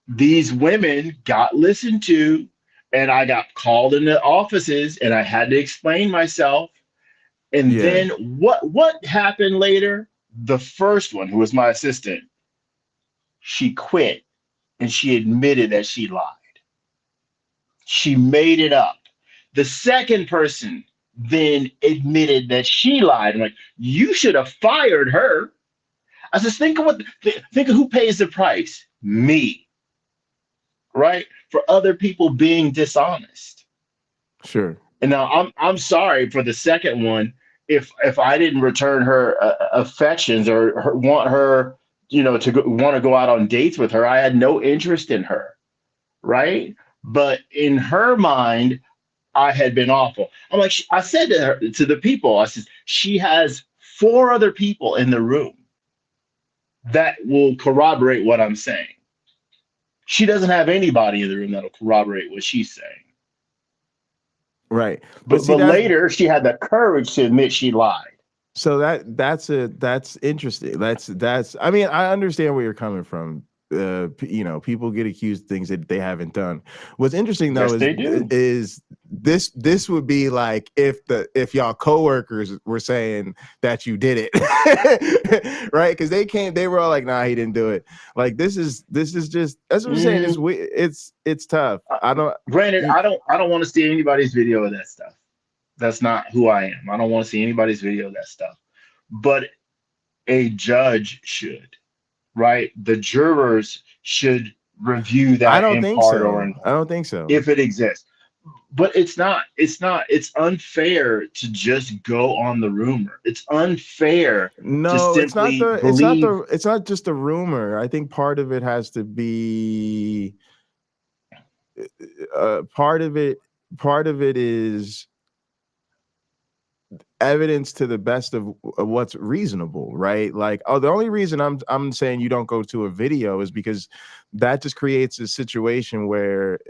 these women got listened to, and I got called into offices, and I had to explain myself. And then what happened later? The first one, who was my assistant, she quit, and she admitted that she lied. She made it up. The second person then admitted that she lied. I'm like, you should have fired her. I said, think of who pays the price. Me. Right? For other people being dishonest. Sure. And now I'm sorry for the second one. If I didn't return her affections or want her, to want to go out on dates with her, I had no interest in her. Right? But in her mind, I had been awful. I'm like, I said to the people, I said, she has 4 other people in the room that will corroborate what I'm saying. She doesn't have anybody in the room that'll corroborate what she's saying. Right. But later she had the courage to admit she lied. So that's interesting. That's I mean, I understand where you're coming from. you know, people get accused of things that they haven't done. What's interesting though Yes, they do. is this would be like if y'all coworkers were saying that you did it, right? Because they were all like, nah, he didn't do it. Like this is just, that's what I'm saying. It's tough. Granted, I don't want to see anybody's video of that stuff. That's not who I am. I don't want to see anybody's video of that stuff. But a judge should. Right, the jurors should review that. I don't in think part so. or in I don't think so. if it exists. But it's not. It's unfair to just go on the rumor. It's unfair. No, to it's not simply it's not just a rumor. I think part of it has to be part of it is evidence to the best of what's reasonable, right? Like, the only reason I'm saying you don't go to a video is because that just creates a situation where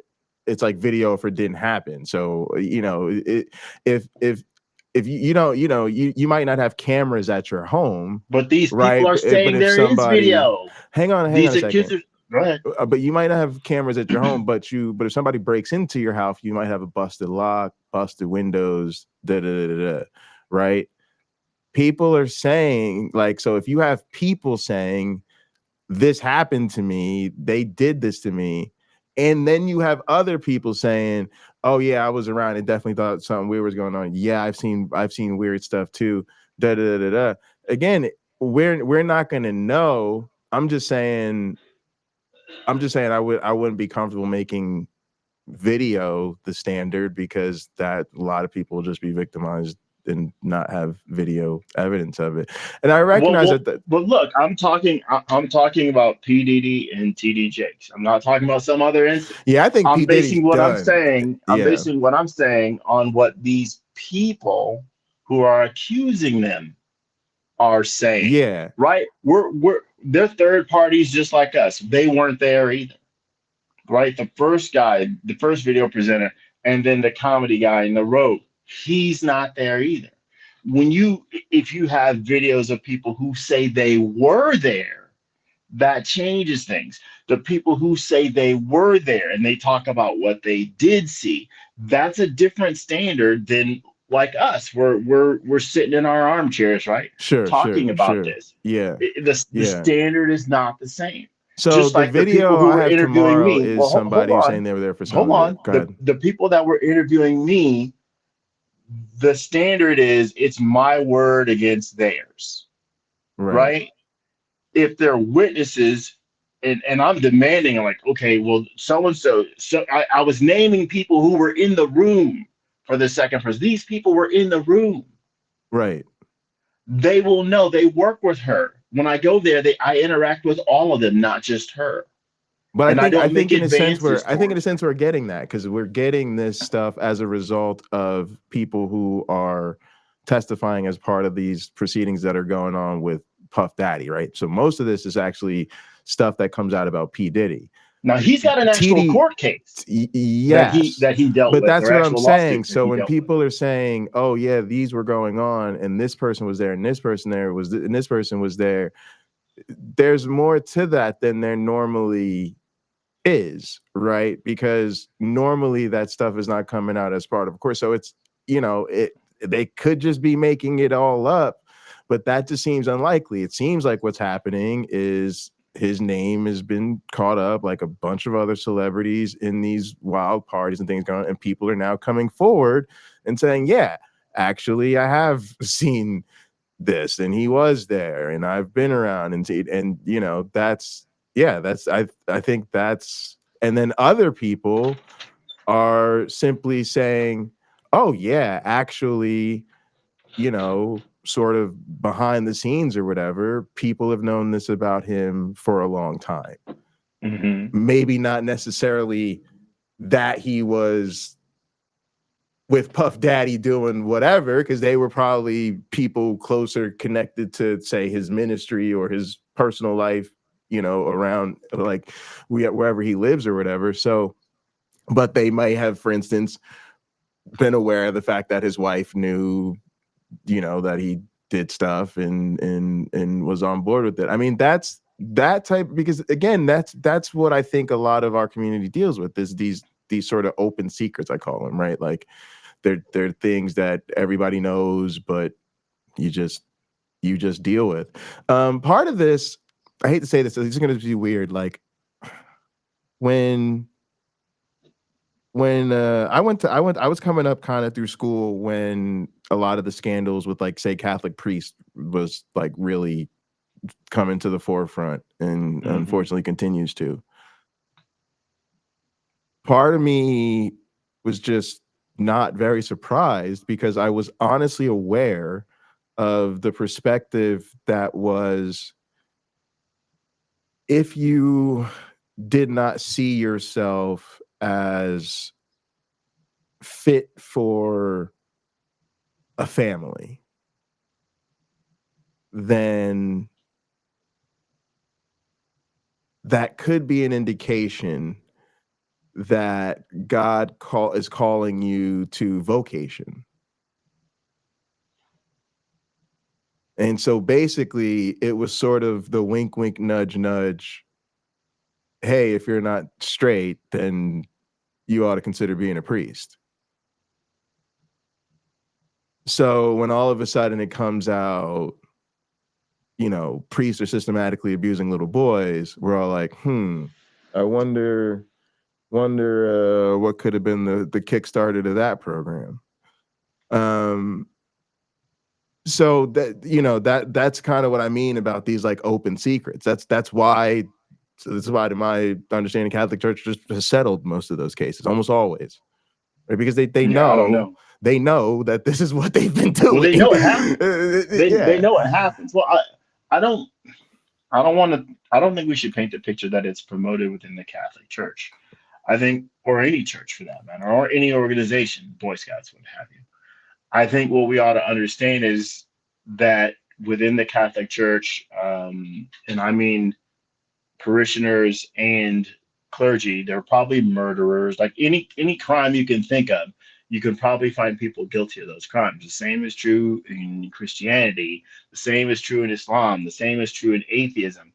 it's like video if it didn't happen. So, you know, if you don't, you know, you might not have cameras at your home, but these right? people are saying but if there is video. Hang on These a second. accusers. Go ahead. But you might not have cameras at your home, but if somebody breaks into your house, you might have a busted lock, busted windows, right? People are saying, like, so if you have people saying this happened to me, they did this to me, and then you have other people saying, oh yeah, I was around and definitely thought something weird was going on. Yeah, I've seen weird stuff too. Again, we're not gonna know. I'm just saying I wouldn't be comfortable making video the standard, because that a lot of people will just be victimized and not have video evidence of it. And I recognize that. But look, I'm talking about P Diddy and TD Jakes. I'm not talking about some other instance. Yeah, I think I'm P. basing Diddy's what done. I'm saying. I'm Yeah. basing what I'm saying on what these people who are accusing them are saying. Yeah. Right? They're third parties just like us. They weren't there either. Right? The first video presenter, and then the comedy guy in the road, he's not there either. If you have videos of people who say they were there, that changes things. The people who say they were there and they talk about what they did see, that's a different standard than like us. We're sitting in our armchairs, right? Talking about this. Yeah. The standard is not the same. So just the like video the people who I were have interviewing tomorrow me is somebody saying they were there for something. Hold on. Go ahead. The people that were interviewing me, the standard is it's my word against theirs. Right? If they're witnesses, and I'm demanding, I'm like, okay, well, so I was naming people who were in the room for the second person. These people were in the room. Right. They will know. They work with her. When I go there, I interact with all of them, not just her. But I think in a sense we're getting that, because we're getting this stuff as a result of people who are testifying as part of these proceedings that are going on with Puff Daddy, right? So most of this is actually stuff that comes out about P. Diddy. Now he's got an actual court case. Yes, that he dealt with. But that's what I'm saying. So when people are saying, "Oh yeah, these were going on, and this person was there, and this person and this person was there," there's more to that than there normally is, right? Because normally that stuff is not coming out as part of course. So it's, you know, they could just be making it all up, but that just seems unlikely. It seems like what's happening is his name has been caught up like a bunch of other celebrities in these wild parties and things going on, and people are now coming forward and saying, yeah, actually I have seen this and he was there and I've been around, and you know, I think that's, and then other people are simply saying, oh yeah, actually, you know, sort of behind the scenes or whatever, people have known this about him for a long time. Maybe not necessarily that he was with Puff Daddy doing whatever, because they were probably people closer connected to, say, his ministry or his personal life, you know, around like wherever he lives or whatever. So, but they might have, for instance, been aware of the fact that his wife knew, you know, that he did stuff and was on board with it. I mean, that's that type, because again, that's what I think a lot of our community deals with, is these sort of open secrets, I call them, right? Like they're things that everybody knows, but you just deal with. Part of this, I hate to say this, it's going to be weird. Like when I was coming up kind of through school when a lot of the scandals with, like, say, Catholic priests was like really coming to the forefront, and unfortunately continues to. Part of me was just not very surprised, because I was honestly aware of the perspective that was, if you did not see yourself as fit for a family, then that could be an indication that God is calling you to vocation. And so basically it was sort of the wink, wink, nudge, nudge. Hey, if you're not straight, then you ought to consider being a priest. So when all of a sudden it comes out, you know, priests are systematically abusing little boys, we're all like, I wonder what could have been the Kickstarter to that program. So that, you know, that's kind of what I mean about these like open secrets. That's why to my understanding, Catholic Church just has settled most of those cases, almost always, right? Because they know, I don't know. They know that this is what they've been doing. Well, they know it happens. They know it happens. Well, I don't think we should paint the picture that it's promoted within the Catholic Church. I think, or any church for that matter, or any organization, Boy Scouts, what have you. I think what we ought to understand is that within the Catholic Church, and I mean parishioners and clergy, they're probably murderers. Like any crime you can think of, you can probably find people guilty of those crimes. The same is true in Christianity. The same is true in Islam. The same is true in atheism.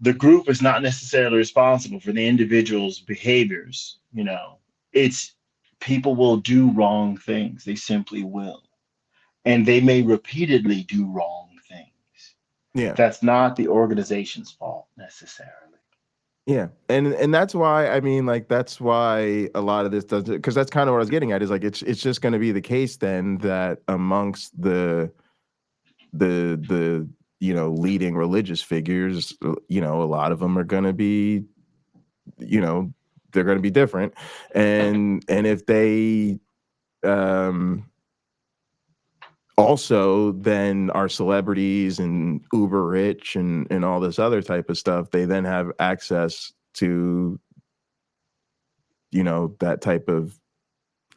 The group is not necessarily responsible for the individual's behaviors. You know, it's people will do wrong things. They simply will. And they may repeatedly do wrong things. Yeah. That's not the organization's fault necessarily. Yeah. And that's why, I mean, like, that's why a lot of this does it, because that's kind of what I was getting at, is like it's just going to be the case then that amongst the you know, leading religious figures, you know, a lot of them are going to be, you know, they're going to be different. And if they also then are celebrities and uber rich and all this other type of stuff, they then have access to, you know, that type of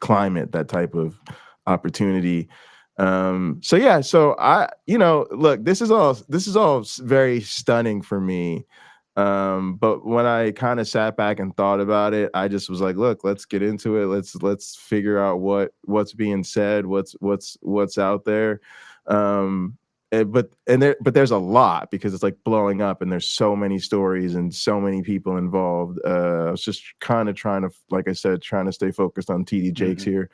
climate, that type of opportunity. So yeah, so I, you know, look, this is all very stunning for me. But when I kind of sat back and thought about it, I just was like, look, let's get into it. Let's figure out what's being said, what's out there. But there's a lot, because it's like blowing up and there's so many stories and so many people involved. I was just kind of trying to, like I said, trying to stay focused on TD Jakes here.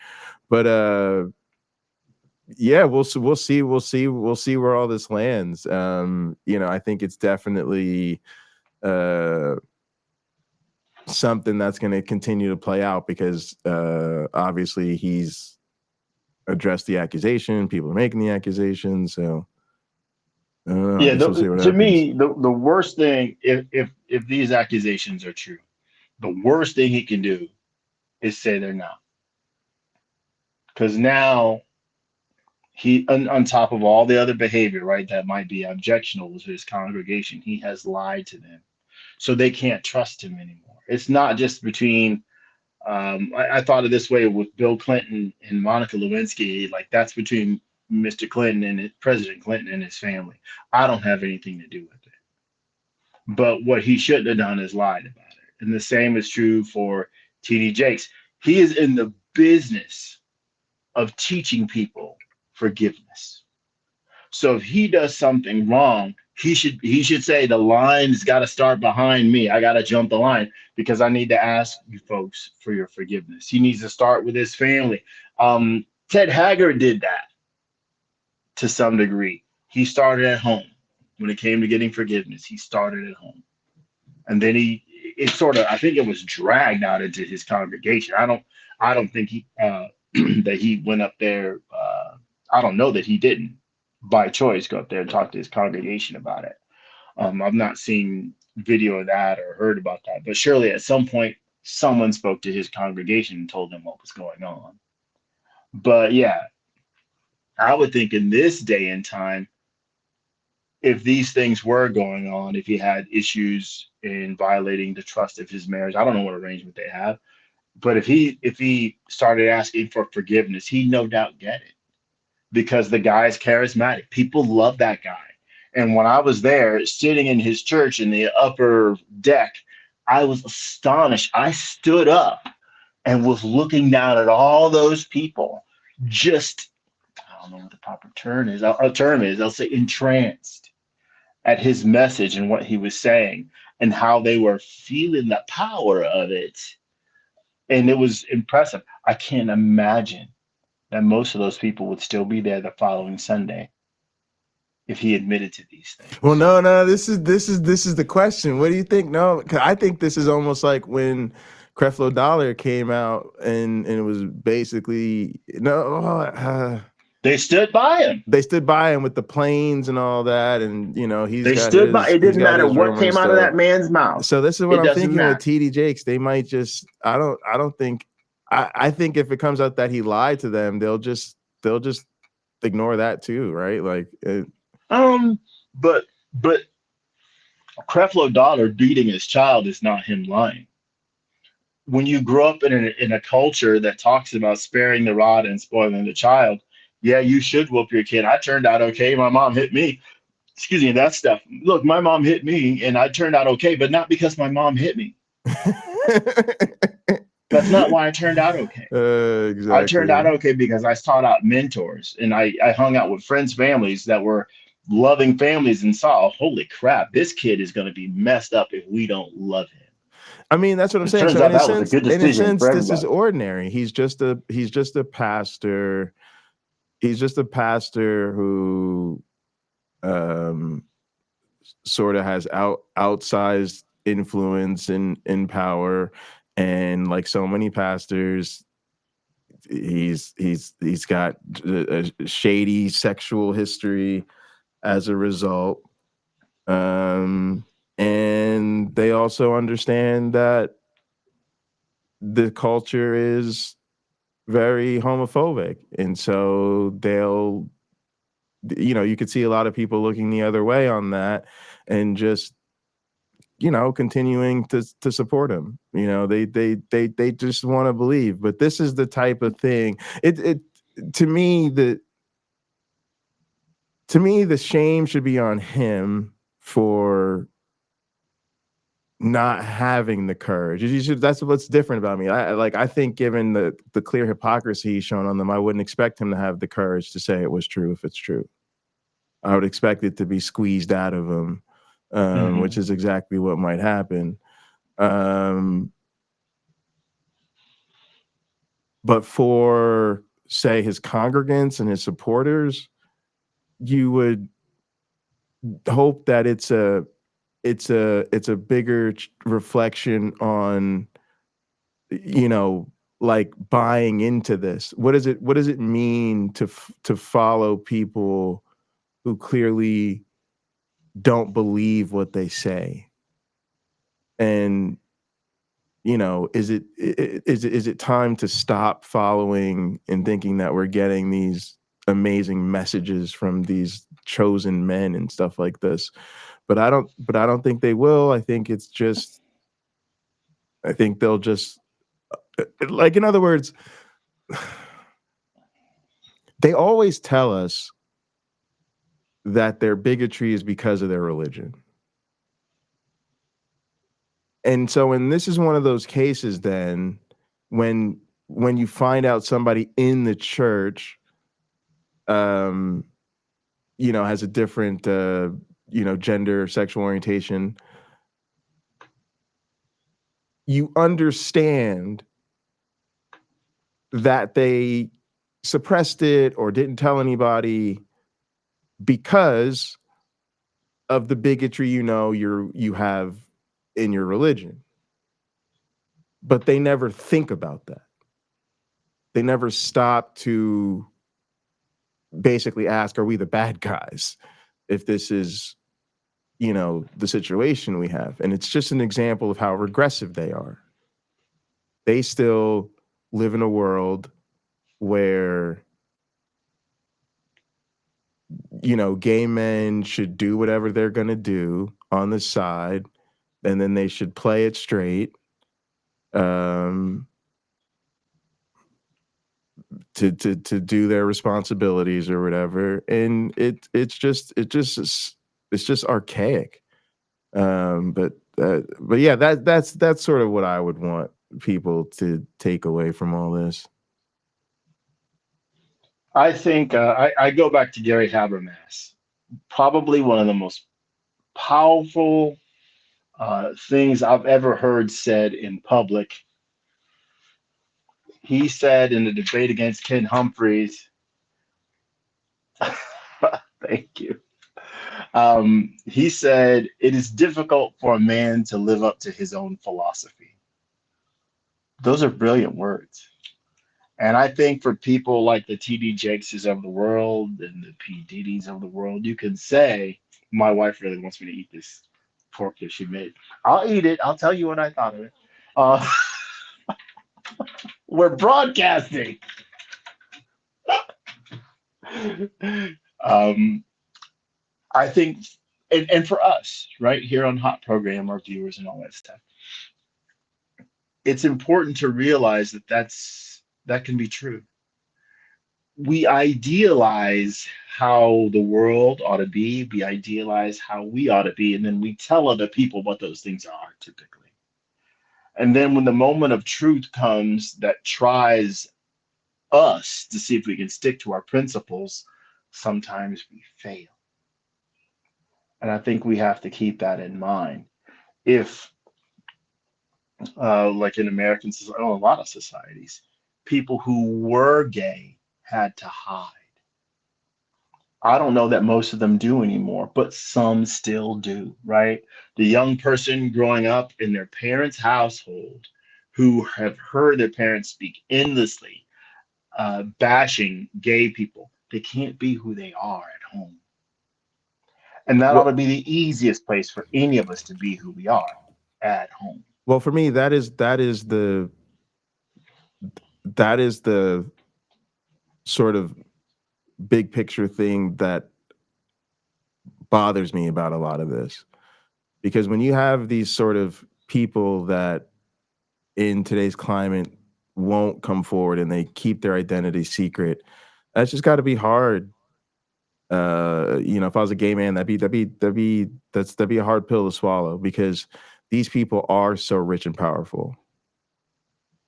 But yeah, we'll see where all this lands. You know, I think it's definitely something that's going to continue to play out, because obviously he's addressed the accusation, people are making the accusation, so yeah, to me, the worst thing, if these accusations are true, the worst thing he can do is say they're not, because now he, on top of all the other behavior, right, that might be objectionable to his congregation, he has lied to them, so they can't trust him anymore. It's not just between, I thought of this way with Bill Clinton and Monica Lewinsky, like that's between Mr. Clinton and President Clinton and his family. I don't have anything to do with it. But what he shouldn't have done is lied about it. And the same is true for TD Jakes. He is in the business of teaching people forgiveness. So if he does something wrong, he should say the line's got to start behind me. I got to jump the line because I need to ask you folks for your forgiveness. He needs to start with his family. Ted Haggard did that to some degree. He started at home. When it came to getting forgiveness, he started at home. And then I think it was dragged out into his congregation. I don't think he that he went up there. I don't know that he didn't by choice go up there and talk to his congregation about it. I've not seen video of that or heard about that, but surely at some point someone spoke to his congregation and told them what was going on. But yeah, I would think in this day and time, if these things were going on, if he had issues in violating the trust of his marriage, I don't know what arrangement they have, but if he started asking for forgiveness, he no doubt get it because the guy is charismatic. People love that guy. And when I was there sitting in his church in the upper deck, I was astonished. I stood up and was looking down at all those people, just, I don't know what the proper term is. I'll say entranced at his message and what he was saying and how they were feeling the power of it. And it was impressive. I can't imagine that most of those people would still be there the following Sunday if he admitted to these things. Well, no, this is the question. What do you think? No, 'cause I think this is almost like when Creflo Dollar came out and it was basically they stood by him. They stood by him with the planes and all that, and they stood by. It didn't matter what came out of that man's mouth. So this is what I'm thinking with TD Jakes. They might just. I don't think. I think if it comes out that he lied to them, they'll just ignore that too, right? Like. But Creflo Dollar beating his child is not him lying. When you grow up in a culture that talks about sparing the rod and spoiling the child, yeah, you should whoop your kid. I turned out okay. My mom hit me. Excuse me, that stuff. Look, my mom hit me and I turned out okay, but not because my mom hit me. That's not why I turned out okay. Exactly. I turned out okay because I sought out mentors and I hung out with friends' families that were loving families and saw, holy crap, this kid is going to be messed up if we don't love him. I mean, that's what I'm saying. So in a sense, this is ordinary. He's just a pastor. He's just a pastor who sort of has outsized influence and power, and like so many pastors, he's got a shady sexual history as a result. And they also understand that the culture is very homophobic. And so they'll, you could see a lot of people looking the other way on that and just, continuing to support him. They just want to believe. But this is the type of thing. To me, the shame should be on him for not having the courage. That's what's different about me. I think given the clear hypocrisy he's shown on them, I wouldn't expect him to have the courage to say it was true if it's true. I would expect it to be squeezed out of him, which is exactly what might happen. But for, say, his congregants and his supporters, you would hope that it's a bigger reflection on, like buying into this. What does it mean to follow people who clearly don't believe what they say? And is it time to stop following and thinking that we're getting these amazing messages from these chosen men and stuff like this? But I don't think they will. I think they'll just, like, in other words, they always tell us that their bigotry is because of their religion. And so, and this is one of those cases then when you find out somebody in the church, has a different gender, sexual orientation, you understand that they suppressed it or didn't tell anybody because of the bigotry you have in your religion. But they never think about that. They never stop to basically ask, are we the bad guys if this is, the situation we have? And it's just an example of how regressive they are. They still live in a world where, gay men should do whatever they're going to do on the side, and then they should play it straight. To do their responsibilities or whatever, and it's just archaic. But yeah, that's sort of what I would want people to take away from all this. I think I go back to Gary Habermas, probably one of the most powerful things I've ever heard said in public. He said in the debate against Ken Humphreys, thank you. He said, it is difficult for a man to live up to his own philosophy. Those are brilliant words. And I think for people like the TD Jakeses of the world and the P Diddys of the world, you can say, my wife really wants me to eat this pork that she made. I'll eat it. I'll tell you what I thought of it. We're broadcasting. I think, and for us, right here on Hot Program, our viewers and all that stuff, it's important to realize that can be true. We idealize how the world ought to be. We idealize how we ought to be, and then we tell other people what those things are typically. And then when the moment of truth comes that tries us to see if we can stick to our principles, sometimes we fail. And I think we have to keep that in mind. If, like in American society, a lot of societies, people who were gay had to hide. I don't know that most of them do anymore, but some still do, right? The young person growing up in their parents' household who have heard their parents speak endlessly, bashing gay people, they can't be who they are at home. And that ought to be the easiest place for any of us to be who we are, at home. Well, for me, that is the sort of big picture thing that bothers me about a lot of this. Because when you have these sort of people that in today's climate won't come forward and they keep their identity secret, that's just got to be hard. If I was a gay man, that'd be a hard pill to swallow, because these people are so rich and powerful.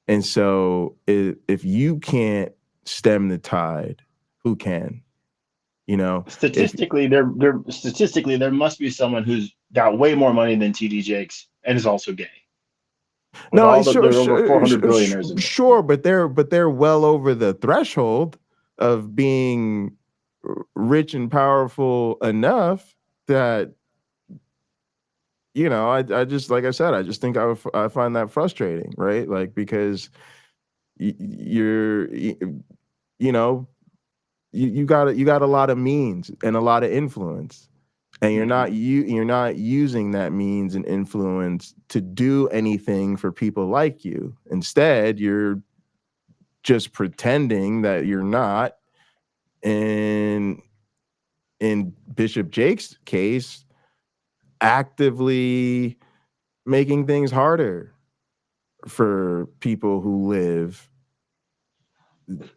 And so if you can't stem the tide, who can? Statistically, there must be someone who's got way more money than TD Jakes and is also gay. No, there's over 400 billionaires. Sure, but they're well over the threshold of being rich and powerful enough that, I just, like I said, I just think I find that frustrating, right? Like, because you got a lot of means and a lot of influence, and you're not using that means and influence to do anything for people like you. Instead, you're just pretending that you're not. And in Bishop Jakes' case, actively making things harder for people who live,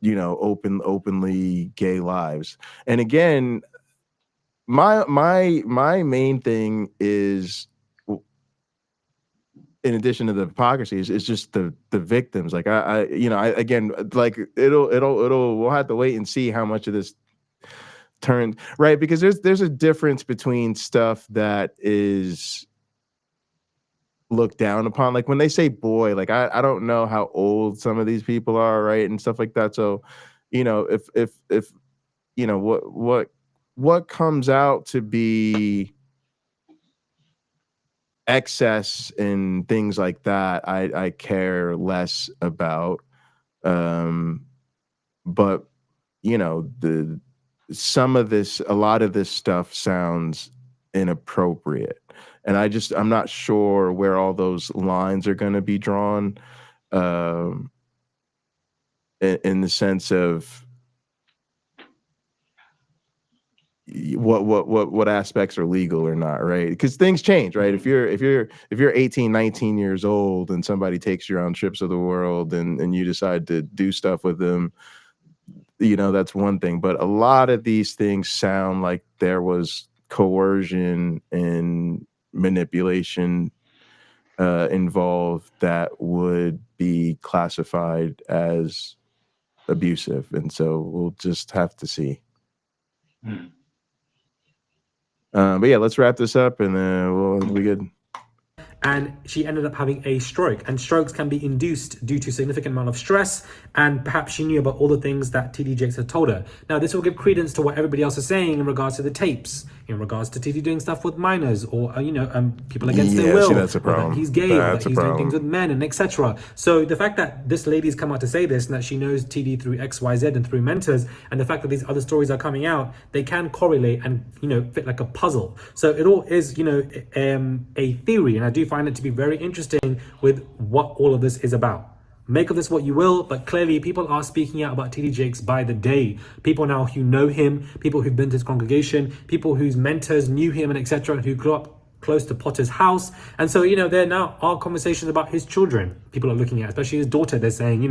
openly gay lives. And again, my main thing is, in addition to the hypocrisy, is just the victims. Like we'll have to wait and see how much of this turned right, because there's a difference between stuff that is looked down upon. Like when they say boy, like I don't know how old some of these people are, right, and stuff like that. So, you know, if you know what comes out to be excess and things like that, I care less about. But you know, a lot of this stuff sounds inappropriate, and I'm not sure where all those lines are going to be drawn, in the sense of what aspects are legal or not, right? Because things change, right? If you're 18, 19 years old and somebody takes you on trips of the world and you decide to do stuff with them, you know, that's one thing. But a lot of these things sound like there was coercion and manipulation involved that would be classified as abusive, and so we'll just have to see. But yeah, let's wrap this up and then we'll be good. And she ended up having a stroke, and strokes can be induced due to significant amount of stress, and perhaps she knew about all the things that TD Jakes had told her. Now, this will give credence to what everybody else is saying in regards to the tapes, in regards to TD doing stuff with minors, or people against their will, that's a problem. That he's gay, or that he's doing things with men, and etc. So the fact that this lady's come out to say this, and that she knows TD through XYZ and through mentors, and the fact that these other stories are coming out, they can correlate and fit like a puzzle. So it all is a theory, and I do find it to be very interesting with what all of this is about. Make of this what you will, but clearly people are speaking out about TD Jakes by the day. People now who know him, people who've been to his congregation, people whose mentors knew him and etc., and who grew up close to Potter's house. And so, there now are conversations about his children. People are looking at, especially his daughter, they're saying,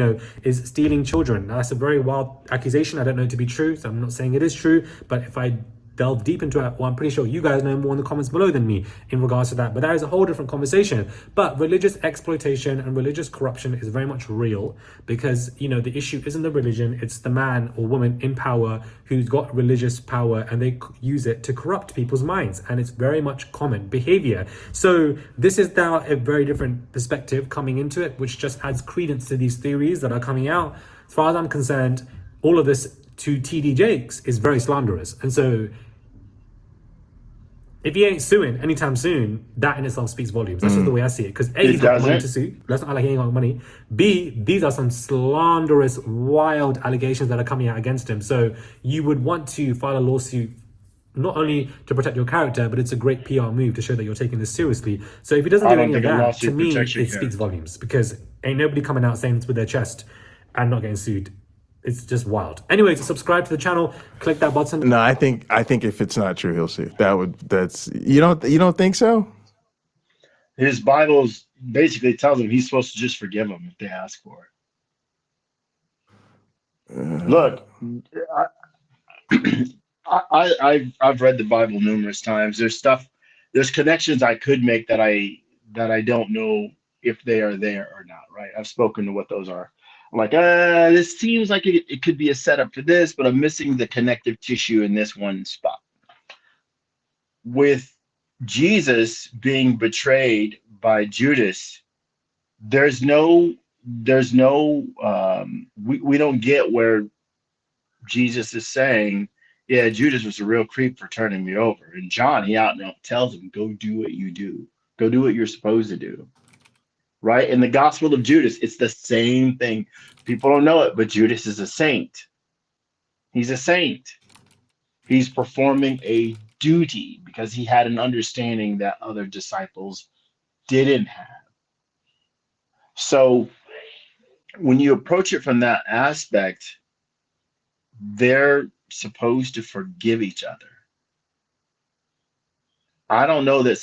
is stealing children. Now, that's a very wild accusation. I don't know it to be true, so I'm not saying it is true, but if I delve deep into it, well, I'm pretty sure you guys know more in the comments below than me in regards to that, but that is a whole different conversation. But religious exploitation and religious corruption is very much real, because the issue isn't the religion, it's the man or woman in power who's got religious power, and they use it to corrupt people's minds, and it's very much common behavior. So this is now a very different perspective coming into it, which just adds credence to these theories that are coming out. As far as I'm concerned, all of this to TD Jakes is very slanderous, and so if he ain't suing anytime soon, that in itself speaks volumes. That's just the way I see it. Because A, he's got money to sue. Let's not like he ain't got money. B, these are some slanderous, wild allegations that are coming out against him. So you would want to file a lawsuit not only to protect your character, but it's a great PR move to show that you're taking this seriously. So if he doesn't do any of that, to me, it speaks volumes. Because ain't nobody coming out saying this with their chest and not getting sued. It's just wild. Anyways, subscribe to the channel, click that button. No, I think if it's not true, he'll sue. You don't think so? His Bibles basically tells him he's supposed to just forgive them if they ask for it. Look, I've read the Bible numerous times. There's connections I could make that I don't know if they are there or not, right? I've spoken to what those are. I'm like, this seems like it could be a setup for this, but I'm missing the connective tissue in this one spot. With Jesus being betrayed by Judas, we don't get where Jesus is saying, yeah, Judas was a real creep for turning me over. And John, he out and out tells him, go do what you do. Go do what you're supposed to do. Right? In the Gospel of Judas, it's the same thing. People don't know it, but Judas is a saint. He's a saint. He's performing a duty because he had an understanding that other disciples didn't have. So when you approach it from that aspect, they're supposed to forgive each other. I don't know that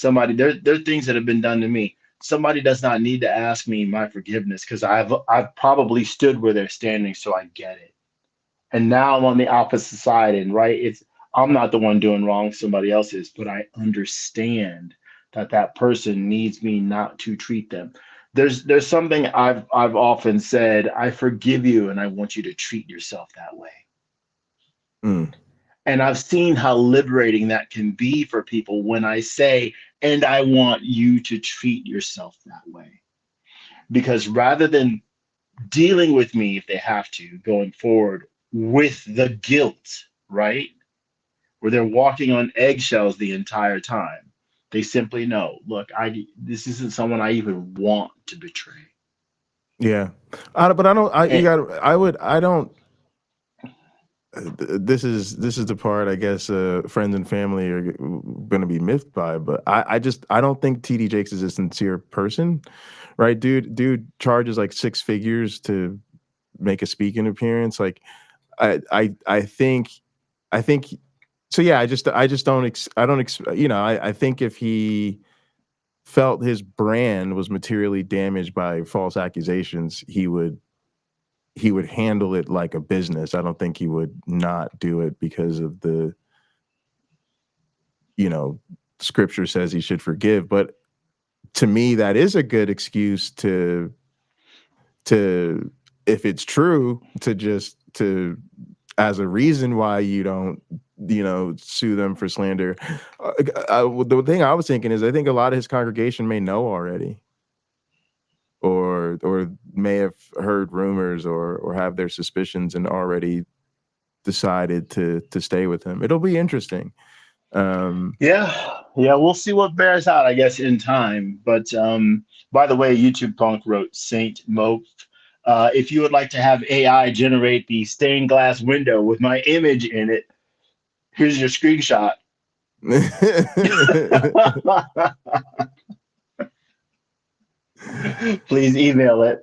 there are things that have been done to me. Somebody does not need to ask me my forgiveness because I've probably stood where they're standing, so I get it. And now I'm on the opposite side, and I'm not the one doing wrong, somebody else is, but I understand that person needs me not to treat them. There's something I've often said, I forgive you, and I want you to treat yourself that way. And I've seen how liberating that can be for people when I say, and I want you to treat yourself that way. Because rather than dealing with me, if they have to, going forward with the guilt, right? Where they're walking on eggshells the entire time. They simply know, look, this isn't someone I even want to betray. Yeah, but I don't. And, I don't. This is the part I guess friends and family are going to be miffed by, but I don't think TD Jakes is a sincere person, right? Dude charges like 6 figures to make a speaking appearance. Like I think so. Yeah, I just don't. I think if he felt his brand was materially damaged by false accusations, he would handle it like a business. I don't think he would not do it because of the, scripture says he should forgive. But to me, that is a good excuse to if it's true, to as a reason why you don't, sue them for slander. The thing I was thinking is I think a lot of his congregation may know already, or may have heard rumors or have their suspicions and already decided to stay with him. It'll be interesting. yeah, we'll see what bears out, I guess, in time. But by the way, YouTube Punk wrote Saint Mope. If you would like to have AI generate the stained glass window with my image in it, here's your screenshot. Please email it.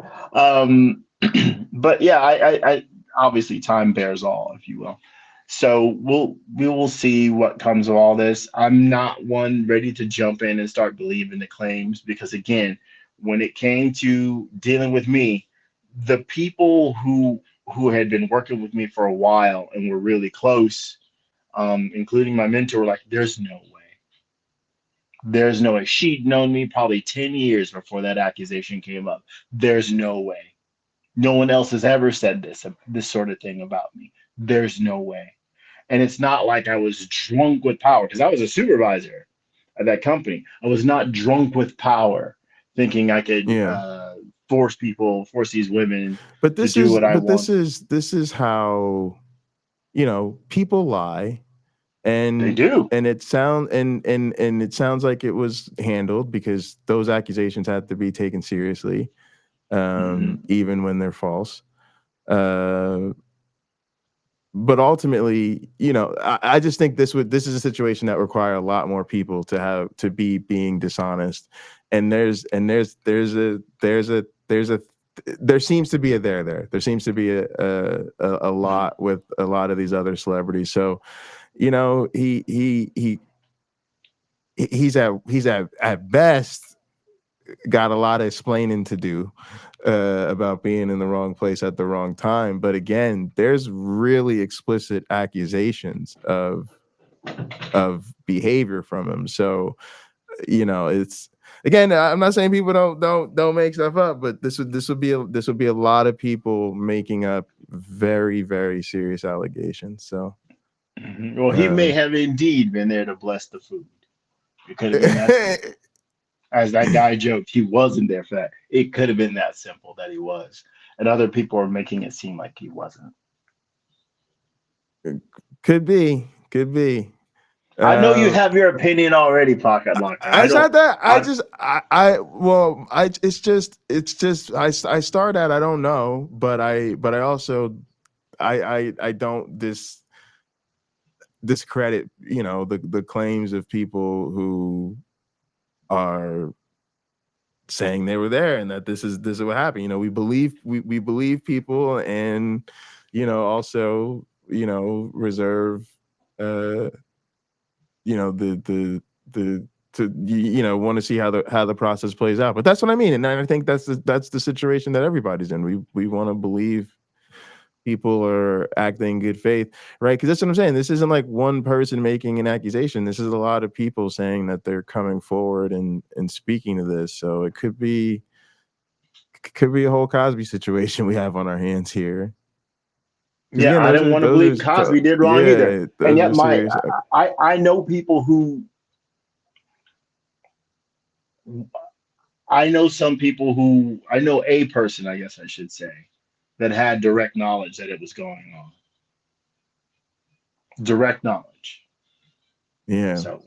But yeah, I obviously time bears all, if you will. So we will see what comes of all this. I'm not one ready to jump in and start believing the claims, because again, when it came to dealing with me, the people who had been working with me for a while and were really close, including my mentor, were like, there's no way. There's no way. She'd known me probably 10 years before that accusation came up. There's no way. No one else has ever said this sort of thing about me. There's no way. And it's not like I was drunk with power, because I was a supervisor at that company. I was not drunk with power, thinking I could force these women to do what I want. This is how, people lie. And they do, and it sounds like it was handled, because those accusations have to be taken seriously, even when they're false. But ultimately, I just think this is a situation that require a lot more people to be being dishonest. And there seems to be a there. There seems to be a lot with a lot of these other celebrities. So, he's at best got a lot of explaining to do about being in the wrong place at the wrong time. But again, there's really explicit accusations of behavior from him. So, it's, again, I'm not saying people don't make stuff up, but this would be a lot of people making up very, very serious allegations. So. Well, he may have indeed been there to bless the food. It could have been that simple. As that guy joked, he wasn't there for that. It could have been that simple that he was. And other people are making it seem like he wasn't. Could be. I know you have your opinion already, Pocket Locker. I start at I don't know, but I also I don't discredit the claims of people who are saying they were there and that this is what happened. We believe people, and also reserve want to see how the process plays out. But that's what I mean, and I think that's the situation that everybody's in. We want to believe people are acting in good faith, right? Because that's what I'm saying. This isn't like one person making an accusation. This is a lot of people saying that they're coming forward and speaking to this. So it could be a whole Cosby situation we have on our hands here. Yeah, I didn't want to believe Cosby did wrong either. And yet I know people who, I know some people who, I know a person, I guess I should say, that had direct knowledge that it was going on. Direct knowledge. Yeah. So,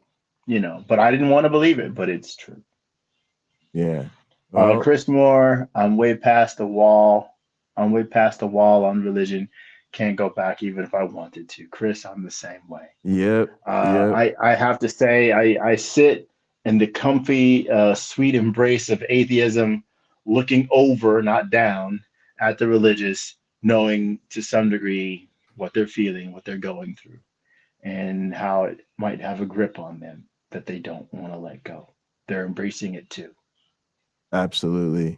you know, but I didn't want to believe it, but it's true. Yeah. Well, Chris Moore, I'm way past the wall. I'm way past the wall on religion. Can't go back even if I wanted to. Chris, I'm the same way. Yep. I have to say, I sit in the comfy, sweet embrace of atheism, looking over, not down, at the religious, knowing to some degree what they're feeling, what they're going through, and how it might have a grip on them that they don't want to let go. They're embracing it too. Absolutely.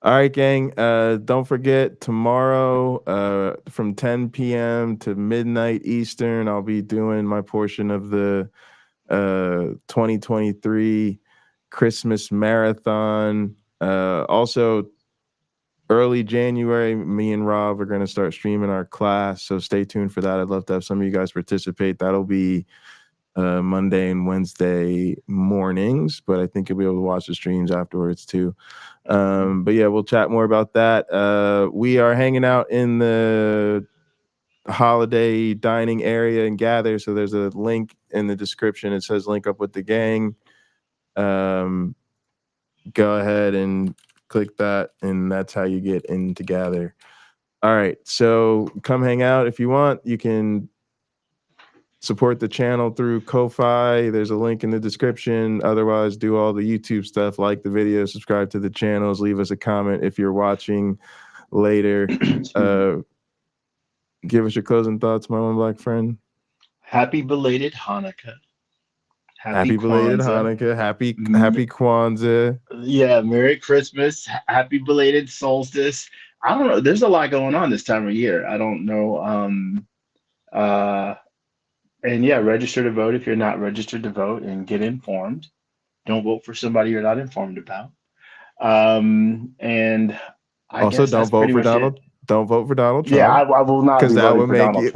All right, gang. Don't forget, tomorrow from 10 p.m. to midnight Eastern, I'll be doing my portion of the 2023 Christmas marathon. Also, early January, me and Rob are going to start streaming our class, so stay tuned for that. I'd love to have some of you guys participate. That'll be Monday and Wednesday mornings, but I think you'll be able to watch the streams afterwards too. But yeah, we'll chat more about that. We are hanging out in the holiday dining area and gather. So there's a link in the description. It says link up with the gang. Go ahead and click that, and that's how you get in to gather. All right, so come hang out if you want. You can support the channel through Ko-Fi. There's a link in the description. Otherwise, do all the YouTube stuff, like the video, subscribe to the channels, leave us a comment if you're watching later. Give us your closing thoughts, my one black friend. Happy belated Hanukkah. Happy belated Hanukkah. Happy Kwanzaa. Yeah, Merry Christmas. Happy belated solstice. I don't know. There's a lot going on this time of year. I don't know. And yeah, register to vote if you're not registered to vote, and get informed. Don't vote for somebody you're not informed about. And I also guess don't vote for Donald. Don't vote for Donald Trump. Yeah, I will not, because that would make Donald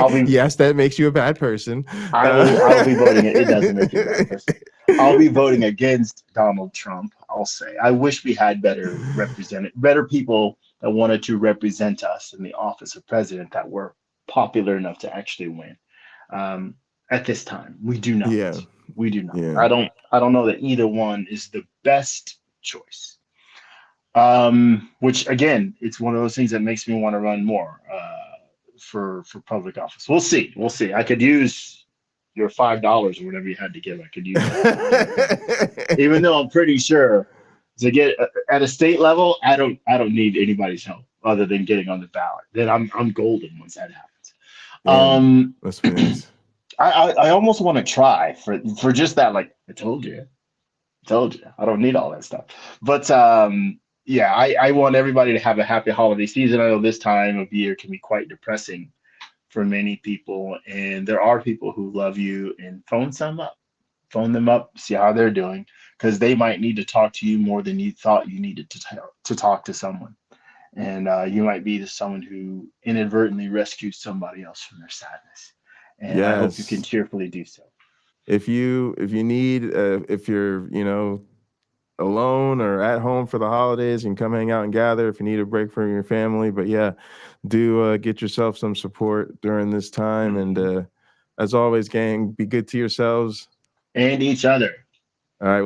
Trump. Yes, that makes you a bad person. I'll be voting. It doesn't make you a bad person. I'll be voting against Donald Trump. I'll say I wish we had better people that wanted to represent us in the office of president that were popular enough to actually win. At this time, we do not. Yeah. We do not. Yeah. I don't know that either one is the best choice. Which again, it's one of those things that makes me want to run more for public office. We'll see. I could use your $5 or whatever you had to give. I could use that. Even though I'm pretty sure to get at a state level, I don't need anybody's help other than getting on the ballot. Then I'm golden once that happens. That's nice. I almost want to try for just that. Like, I told you, I don't need all that stuff. But yeah, I want everybody to have a happy holiday season. I know this time of year can be quite depressing for many people, and there are people who love you, and phone them up, see how they're doing, because they might need to talk to you more than you thought you needed to talk to someone. And you might be someone who inadvertently rescues somebody else from their sadness. And yes. I hope you can cheerfully do so. If you need, if you're, alone or at home for the holidays, you can come hang out and gather if you need a break from your family. But yeah, do get yourself some support during this time. And as always, gang, be good to yourselves. And each other. All right.